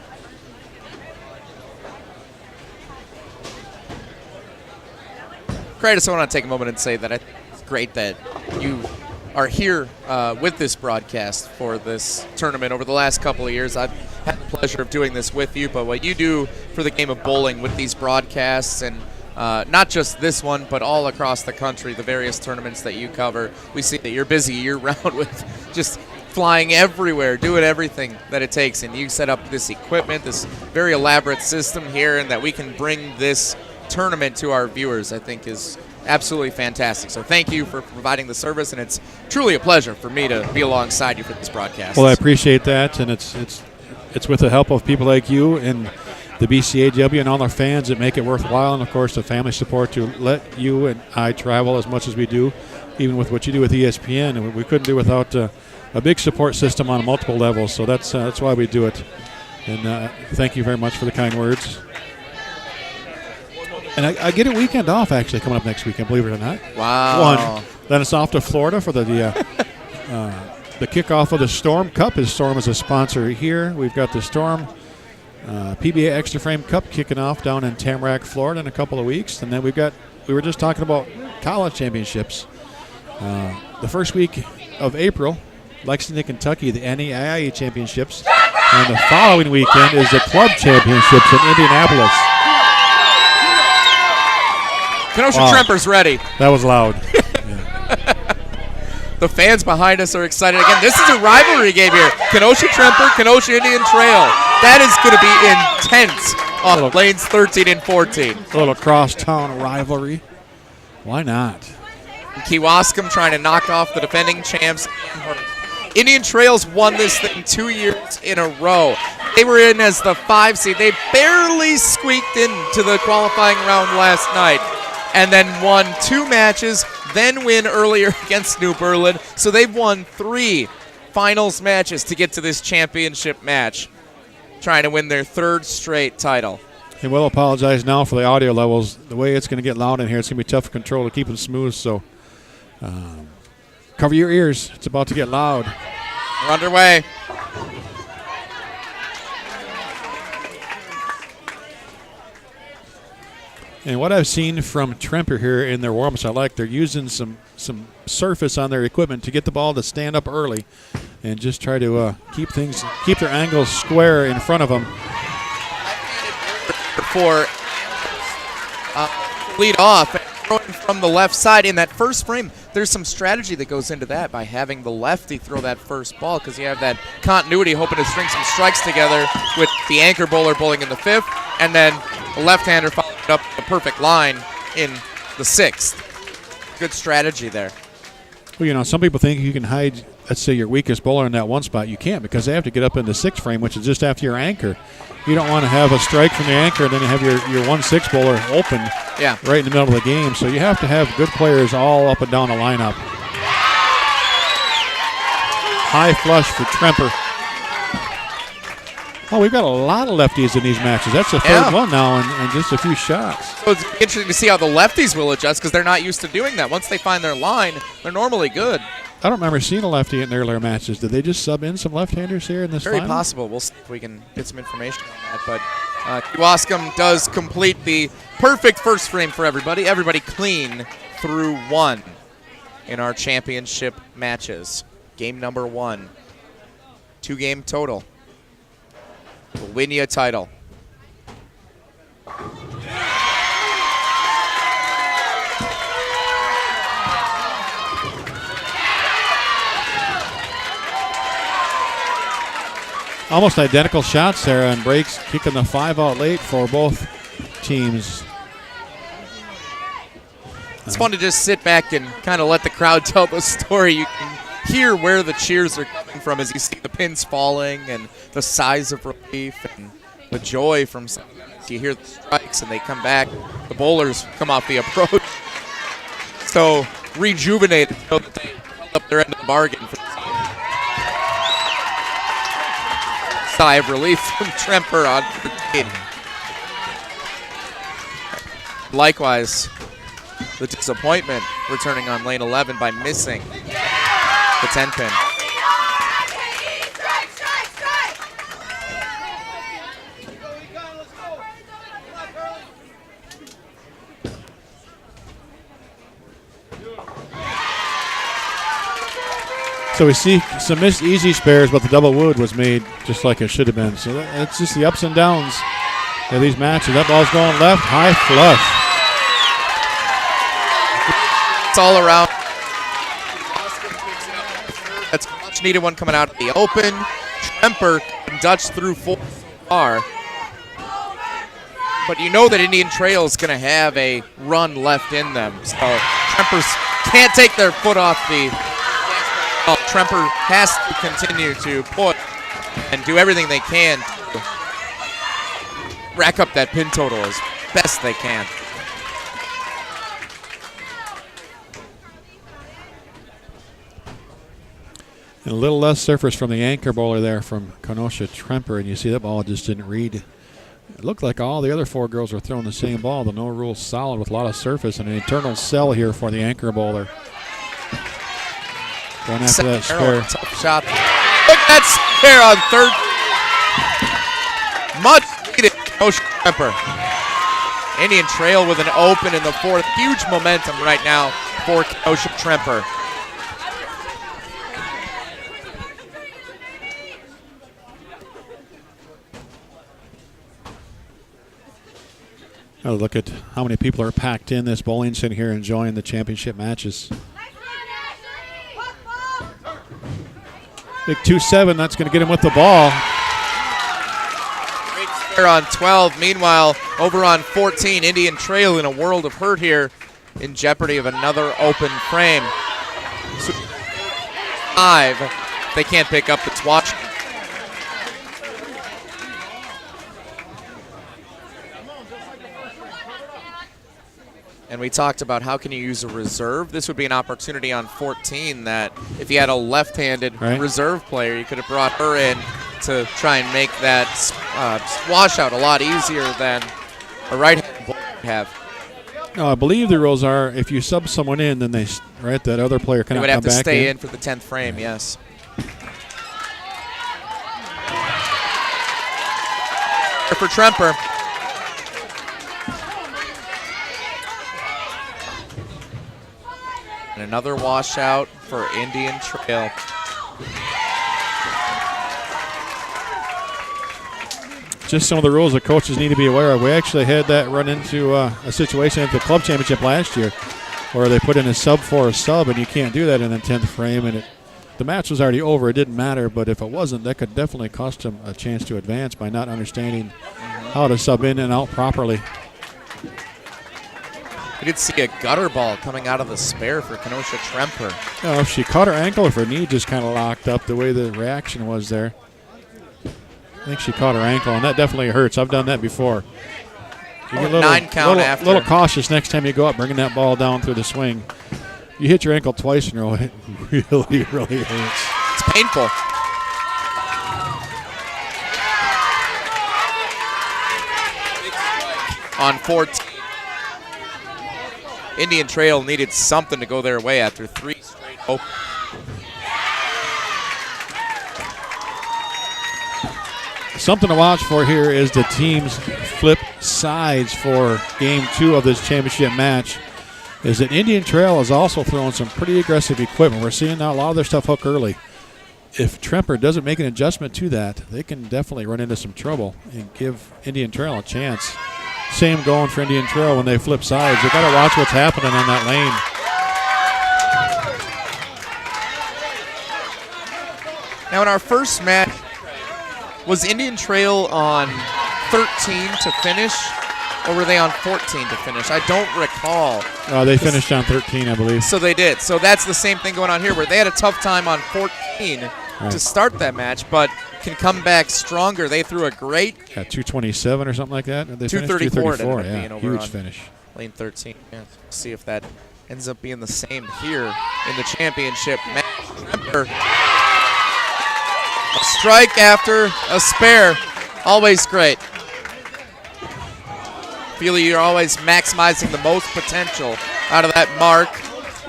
Craig, I just want to take a moment and say that it's great that you are here with this broadcast for this tournament. Over the last couple of years, I've had the pleasure of doing this with you, but what you do for the game of bowling with these broadcasts, and not just this one, but all across the country, the various tournaments that you cover, we see that you're busy year-round with just flying everywhere, doing everything that it takes, and you set up this equipment, this very elaborate system here, and that we can bring this tournament to our viewers, I think is absolutely fantastic. So thank you for providing the service, and it's truly a pleasure for me to be alongside you for this broadcast. Well, I appreciate that, and it's with the help of people like you and the BCAW and all our fans that make it worthwhile, and of course the family support to let you and I travel as much as we do, even with what you do with ESPN, and we couldn't do without a big support system on multiple levels. So that's why we do it. And thank you very much for the kind words. And I get a weekend off actually coming up next weekend, believe it or not. Wow. Then it's off to Florida for the kickoff of the Storm Cup. Storm is a sponsor here. We've got the Storm PBA Extra Frame Cup kicking off down in Tamarack, Florida in a couple of weeks. And then we were just talking about college championships. The first week of April, Lexington, Kentucky, the NAIA championships. And the following weekend is the club championships in Indianapolis. Kenosha Tremper's ready. That was loud. The fans behind us are excited again. This is a rivalry game here. Kenosha Tremper, Kenosha Indian Trail. That is going to be intense on lanes 13 and 14. A little crosstown rivalry. Why not? Kewaskum trying to knock off the defending champs. Indian Trails won this thing 2 years in a row. They were in as the 5 seed. They barely squeaked into the qualifying round last night and then won 2 matches, then win earlier against New Berlin. So they've won 3 finals matches to get to this championship match, trying to win their 3rd straight title. And we'll apologize now for the audio levels. The way it's going to get loud in here, it's going to be tough to control to keep it smooth. So cover your ears. It's about to get loud. We're underway. And what I've seen from Tremper here in their warm-ups, I like they're using some surface on their equipment to get the ball to stand up early and just try to keep their angles square in front of them. For lead off from the left side in that first frame. There's some strategy that goes into that by having the lefty throw that first ball, because you have that continuity, hoping to string some strikes together with the anchor bowler bowling in the 5th, and then the left-hander following up the perfect line in the 6th. Good strategy there. Well, some people think you can hide, let's say, your weakest bowler in that one spot. You can't, because they have to get up in the 6th frame, which is just after your anchor. You don't want to have a strike from the anchor and then you have your 1-6 bowler open right in the middle of the game. So you have to have good players all up and down the lineup. High flush for Tremper. Oh, we've got a lot of lefties in these matches. That's the 3rd one now and just a few shots. So it's interesting to see how the lefties will adjust, because they're not used to doing that. Once they find their line, they're normally good. I don't remember seeing a lefty in earlier matches. Did they just sub in some left-handers here in this Very final? possible. We'll see if we can get some information on that. But Kewaskum does complete the perfect first frame for everybody. Everybody clean through 1 in our championship matches. Game number 1. 2-game total. Will win you a title. Almost identical shots there on breaks, kicking the 5 out late for both teams. It's fun to just sit back and kind of let the crowd tell the story. You can hear where the cheers are coming from as you see the pins falling and the sighs of relief and the joy from some. You hear the strikes and they come back. The bowlers come off the approach. So rejuvenated, so that they held up their end of the bargain. Sigh of relief from Tremper on 13. Likewise, the disappointment returning on lane 11 by missing the 10-pin. So we see some missed easy spares, but the double wood was made just like it should have been. So it's just the ups and downs of these matches. That ball's going left, high flush. It's all around. That's much needed one coming out of the open. Tremper and Dutch through 4 far. But you know that Indian Trail is going to have a run left in them. So Trempers can't take their foot off the well, Tremper has to continue to push and do everything they can to rack up that pin total as best they can. And a little less surface from the anchor bowler there from Kenosha Tremper, and you see that ball just didn't read. It looked like all the other 4 girls were throwing the same ball. The no rule solid with a lot of surface and an eternal sell here for the anchor bowler. Going after that spare. Tough shot. Look at that spare on third. Much needed Kenosha Tremper. Indian Trail with an open in the 4th. Huge momentum right now for Kenosha Tremper. Oh, look at how many people are packed in this bowling center here enjoying the championship matches. Big 2-7, that's going to get him with the ball. Great spare on 12. Meanwhile, over on 14, Indian Trail in a world of hurt here, in jeopardy of another open frame. So 5, they can't pick up. It's watch. And we talked about how can you use a reserve. This would be an opportunity on 14 that if you had a left-handed reserve player, you could have brought her in to try and make that washout a lot easier than a right-handed player would have. No, I believe the rules are if you sub someone in, then that other player cannot come back in. They would have to stay in for the 10th frame, yes. For Tremper. And another washout for Indian Trail. Just some of the rules that coaches need to be aware of. We actually had that run into a situation at the club championship last year where they put in a sub for a sub, and you can't do that in the 10th frame. And the match was already over. It didn't matter, but if it wasn't, that could definitely cost them a chance to advance by not understanding how to sub in and out properly. We did see a gutter ball coming out of the spare for Kenosha Tremper. Oh, if she caught her ankle, if her knee just kind of locked up the way the reaction was there. I think she caught her ankle, and that definitely hurts. I've done that before. You get a 9 count after. A little cautious next time you go up, bringing that ball down through the swing. You hit your ankle twice in a row, it really, really hurts. It's painful. On 14. Indian Trail needed something to go their way after 3 straight open. Something to watch for here is the teams flip sides for game 2 of this championship match. Is that Indian Trail is also throwing some pretty aggressive equipment. We're seeing now a lot of their stuff hook early. If Tremper doesn't make an adjustment to that, they can definitely run into some trouble and give Indian Trail a chance. Same going for Indian Trail when they flip sides. They got to watch what's happening on that lane. Now in our first match, was Indian Trail on 13 to finish, or were they on 14 to finish? I don't recall. They finished on 13, I believe. So they did. So that's the same thing going on here, where they had a tough time on 14 to start that match, but can come back stronger. They threw a great 227 or something like that. They 234. Yeah, huge finish. Lane 13. Yeah. See if that ends up being the same here in the championship match. Tremper. A strike after a spare. Always great. Feel you're always maximizing the most potential out of that mark.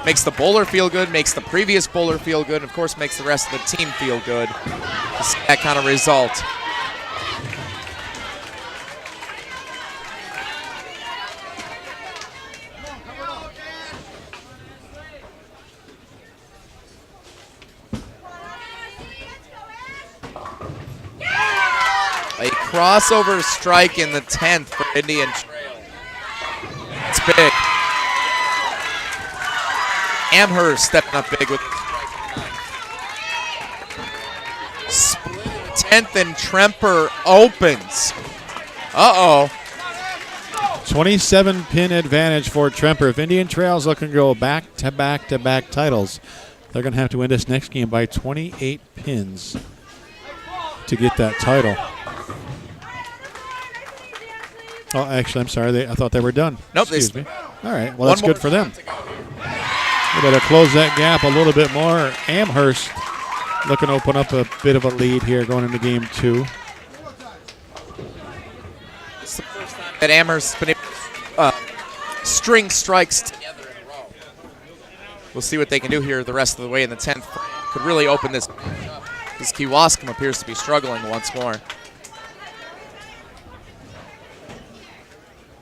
Makes the bowler feel good, makes the previous bowler feel good, and of course makes the rest of the team feel good. Just that kind of result. A crossover strike in the 10th for Indian Trail. It's big. Amherst stepping up big with the strike. 10th, and Tremper opens. Uh-oh. 27-pin advantage for Tremper. If Indian Trail's looking to go back-to-back-to-back titles, they're going to have to win this next game by 28 pins to get that title. Oh, actually, I'm sorry. I thought they were done. Nope. Excuse me. All right. Well, that's good for them. We better close that gap a little bit more. Amherst looking to open up a bit of a lead here going into game 2. It's the first time that Amherst's been able to string strikes together in a row. We'll see what they can do here the rest of the way in the 10th. Could really open this match up because Kenosha appears to be struggling once more.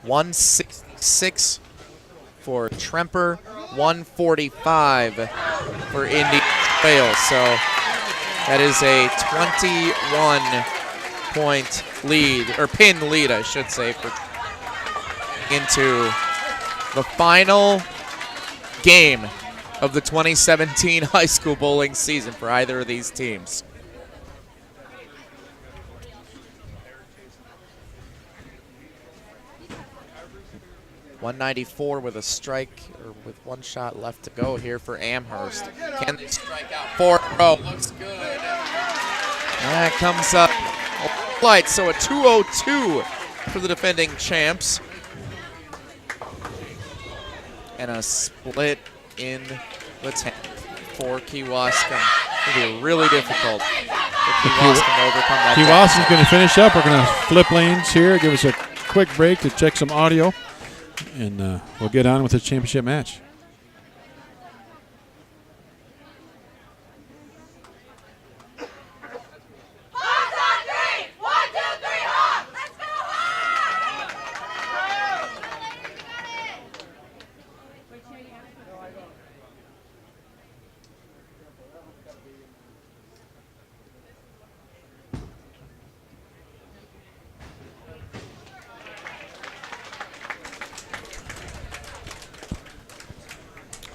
166 for Tremper, 145 for Indian Trail. So that is a 21-point lead, or pin lead, I should say, for into the final game of the 2017 high school bowling season for either of these teams. .194 with a strike, or with one shot left to go here for Amherst. Can they strike out 4 in a row? Looks good. That comes up light, so a 202 for the defending champs. And a split in the 10th for Kenosha. It'll be really difficult for Kenosha to overcome that. Kenosha's going to finish up. We're going to flip lanes here, give us a quick break to check some audio. And we'll get on with the championship match.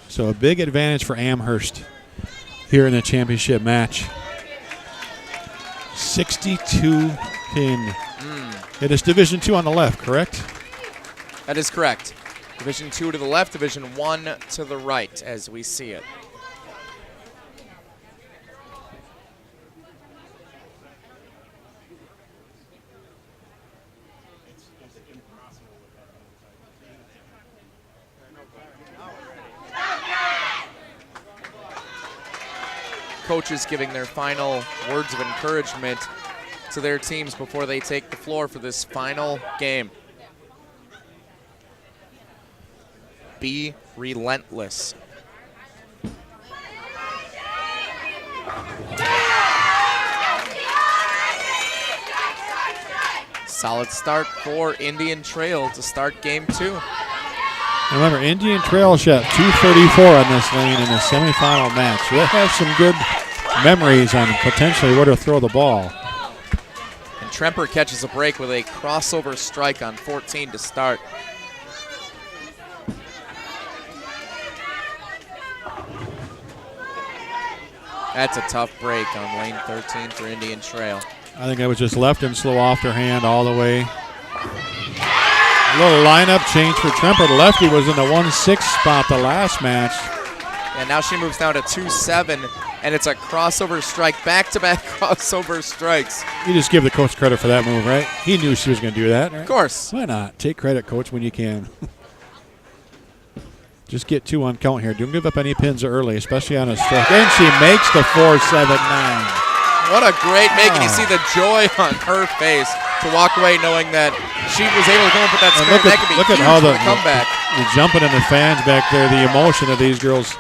So a big advantage for Amherst here in the championship match. 62 pin. It is Division 2 on the left, correct? That is correct. Division 2 to the left, Division 1 to the right as we see it. Coaches giving their final words of encouragement to their teams before they take the floor for this final game. Be relentless. Solid start for Indian Trail to start game 2. Remember, Indian Trail shot 234 on this lane in the semifinal match. We'll have some good memories on potentially where to throw the ball. And Tremper catches a break with a crossover strike on 14 to start. That's a tough break on lane 13 for Indian Trail. I think that was just left and slow off their hand all the way. A little lineup change for Tremper. The lefty was in the 1-6 spot the last match. And now she moves down to 2-7, and it's a crossover strike, back-to-back crossover strikes. You just give the coach credit for that move, right? He knew she was going to do that, right? Of course. Why not? Take credit, coach, when you can. Just get 2 on count here. Don't give up any pins early, especially on a strike. And she makes the 4-7-9. What a great make, and you see the joy on her face to walk away knowing that she was able to come up with that spare. That could be huge how for the comeback. The jumping in the fans back there, the emotion that these girls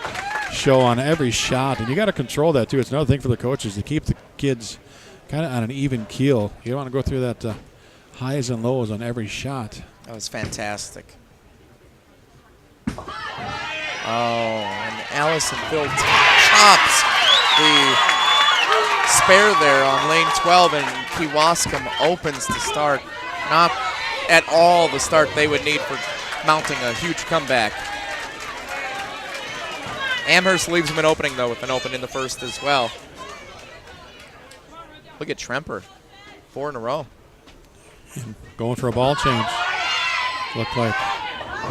show on every shot. And you got to control that, too. It's another thing for the coaches to keep the kids kind of on an even keel. You don't want to go through that highs and lows on every shot. That was fantastic. Oh, and Allison Phil chops the spare there on lane 12, and Kenosha opens to start. Not at all the start they would need for mounting a huge comeback. Amherst leaves them an opening, though, with an open in the first as well. Look at Tremper. 4 in a row. Going for a ball change. Look like.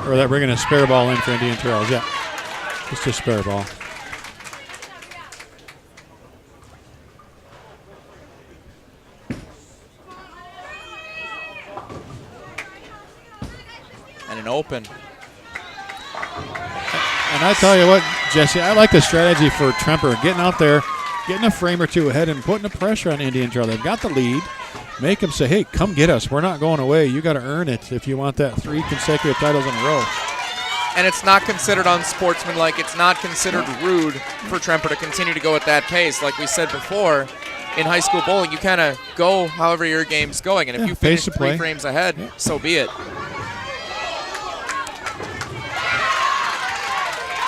Or they're bringing a spare ball in for Indian Trails. Yeah. Just a spare ball. And an open. And I tell you what, Jesse, I like the strategy for Tremper, getting out there, getting a frame or two ahead and putting the pressure on Indian Trail. They've got the lead. Make them say, hey, come get us. We're not going away. You got to earn it if you want that 3 consecutive titles in a row. And it's not considered unsportsmanlike. It's not considered rude for Tremper to continue to go at that pace. Like we said before, in high school bowling, you kind of go however your game's going. And if you finish 3 frames ahead, so be it.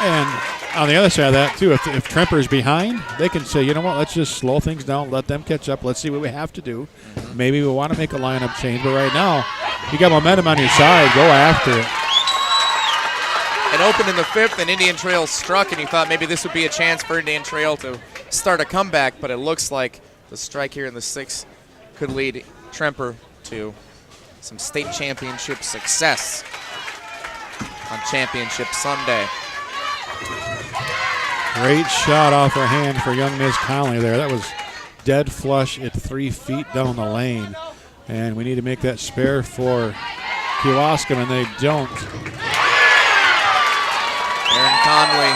And on the other side of that, too, if Tremper's behind, they can say, you know what, let's just slow things down, let them catch up, let's see what we have to do. Maybe we want to make a lineup change, but right now, you got momentum on your side, go after it. An open in the 5th, and Indian Trail struck, and you thought maybe this would be a chance for Indian Trail to start a comeback, but it looks like the strike here in the 6th could lead Tremper to some state championship success on Championship Sunday. Great shot off her hand for young Miss Conley there. That was dead flush at 3 feet down the lane. And we need to make that spare for Kewaskum, and they don't. Erin Conley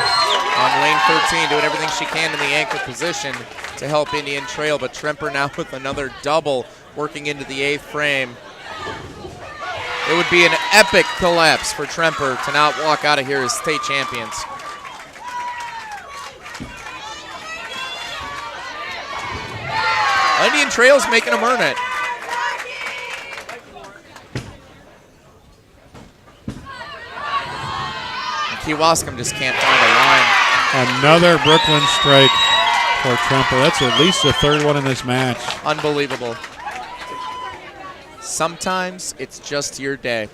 on lane 13 doing everything she can in the anchor position to help Indian Trail, but Tremper now with another double working into the 8th frame. It would be an epic collapse for Tremper to not walk out of here as state champions. Indian Trail's making them earn it. And Kewaskum just can't find a line. Another Brooklyn strike for Tremper. That's at least the 3rd one in this match. Unbelievable. Sometimes it's just your day.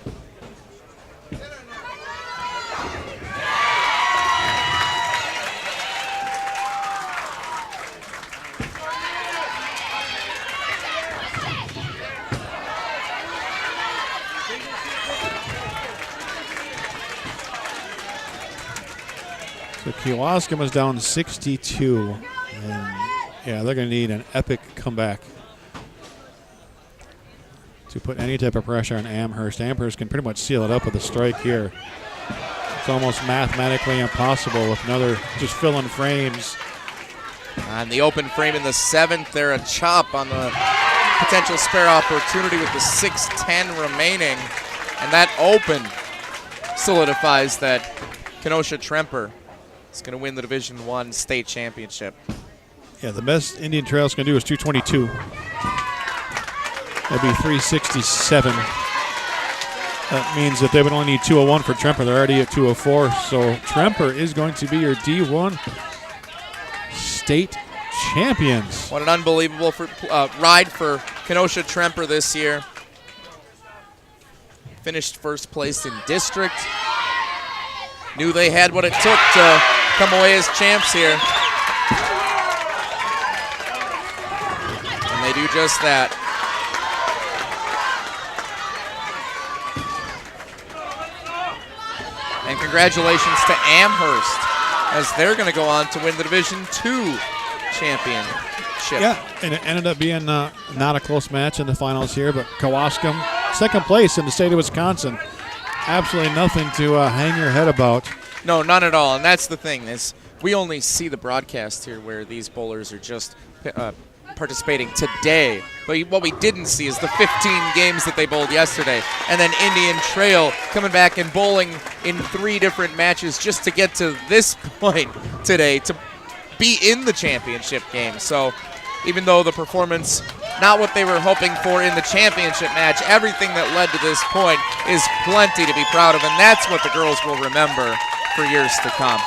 So Kewaskum is down 62. And yeah, they're going to need an epic comeback to put any type of pressure on Amherst. Amherst can pretty much seal it up with a strike here. It's almost mathematically impossible with another just filling frames. On the open frame in the 7th, there a chop on the potential spare opportunity with the 6:10 remaining. And that open solidifies that Kenosha Tremper is going to win the Division I state championship. Yeah, the best Indian Trail's going to do is 222. That'd be 367. That means that they would only need 201 for Tremper. They're already at 204. So Tremper is going to be your D1 state champions. What an unbelievable ride for Kenosha Tremper this year. Finished first place in district. Knew they had what it took to come away as champs here. And they do just that. And congratulations to Amherst as they're going to go on to win the Division II championship. Yeah, and it ended up being not a close match in the finals here, but Kewaskum, 2nd place in the state of Wisconsin. Absolutely nothing to hang your head about. No, none at all. And that's the thing is we only see the broadcast here where these bowlers are just participating today. But what we didn't see is the 15 games that they bowled yesterday. And then Indian Trail coming back and bowling in 3 different matches just to get to this point today to be in the championship game. So even though the performance, not what they were hoping for in the championship match, everything that led to this point is plenty to be proud of. And that's what the girls will remember for years to come.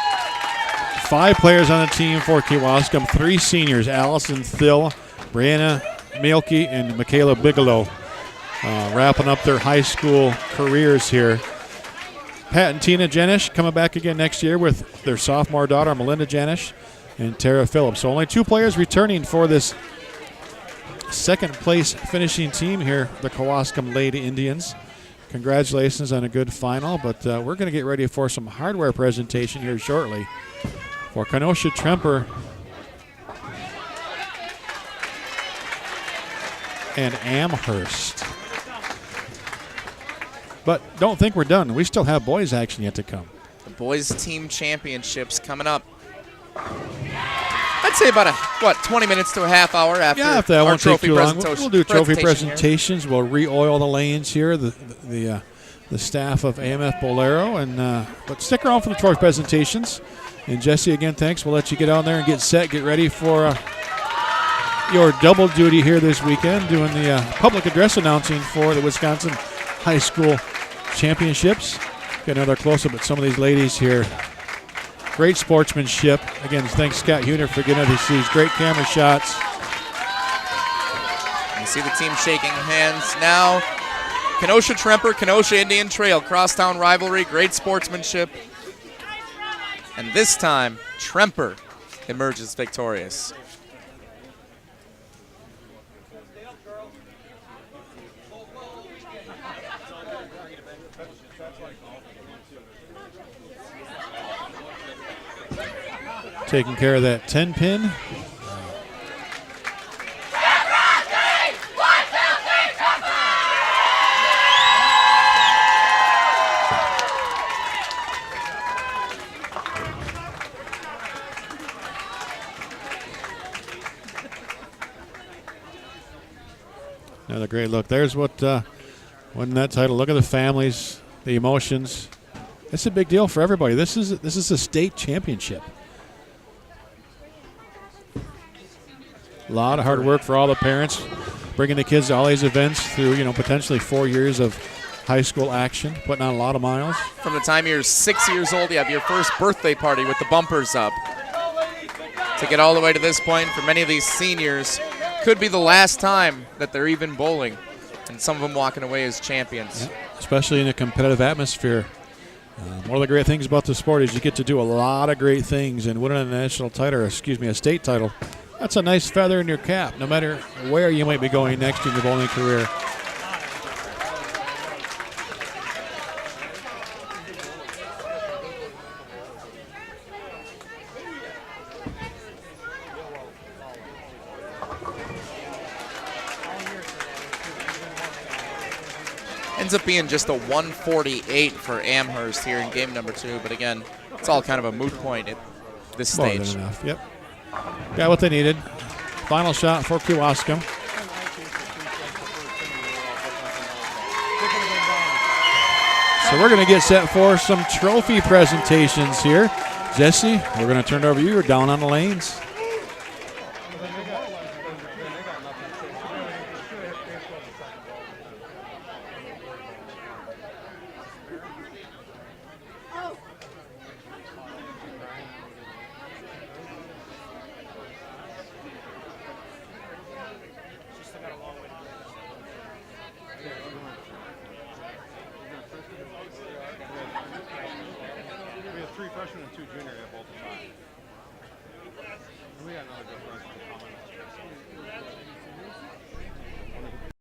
5 players on the team for Kewaskum, 3 seniors, Allison Thill, Brianna Mielke, and Michaela Bigelow, wrapping up their high school careers here. Pat and Tina Janish coming back again next year with their sophomore daughter, Melinda Janish, and Tara Phillips. So only 2 players returning for this second place finishing team here, the Kewaskum Lady Indians. Congratulations on a good final, but we're going to get ready for some hardware presentation here shortly for Kenosha Tremper and Amherst. But don't think we're done. We still have boys action yet to come. The boys team championships coming up. I'd say about 20 minutes to a half hour after that our won't take trophy too long. presentation. We'll do trophy here. presentations. We'll re-oil the lanes here, the staff of AMF Bolero. But stick around for the trophy presentations. And Jesse, again, thanks. We'll let you get on there and get set, get ready for your double duty here this weekend, doing the public address announcing for the Wisconsin High School Championships. Get another close-up at some of these ladies here. Great sportsmanship. Again, thanks Scott Huner for getting these great camera shots. You see the team shaking hands now. Kenosha Tremper, Kenosha Indian Trail, crosstown rivalry, great sportsmanship. And this time, Tremper emerges victorious. Taking care of that 10-pin. Another great look. There's what winning that title. Look at the families, the emotions. It's a big deal for everybody. This is a state championship. A lot of hard work for all the parents, bringing the kids to all these events through, potentially 4 years of high school action, putting on a lot of miles. From the time you're 6 years old, you have your first birthday party with the bumpers up. To get all the way to this point, for many of these seniors, could be the last time that they're even bowling, and some of them walking away as champions. Yeah, especially in a competitive atmosphere. One of the great things about the sport is you get to do a lot of great things, and winning a national title, or a state title, that's a nice feather in your cap, no matter where you might be going next in your bowling career. Ends up being just a 148 for Amherst here in game number 2, but again, it's all kind of a moot point at this stage. More than enough, yep. Got what they needed. Final shot for Kewaskum. So we're going to get set for some trophy presentations here. Jesse, we're going to turn it over to you. You're down on the lanes. We have 3 freshmen and 2 juniors at both the time. We got another good freshman.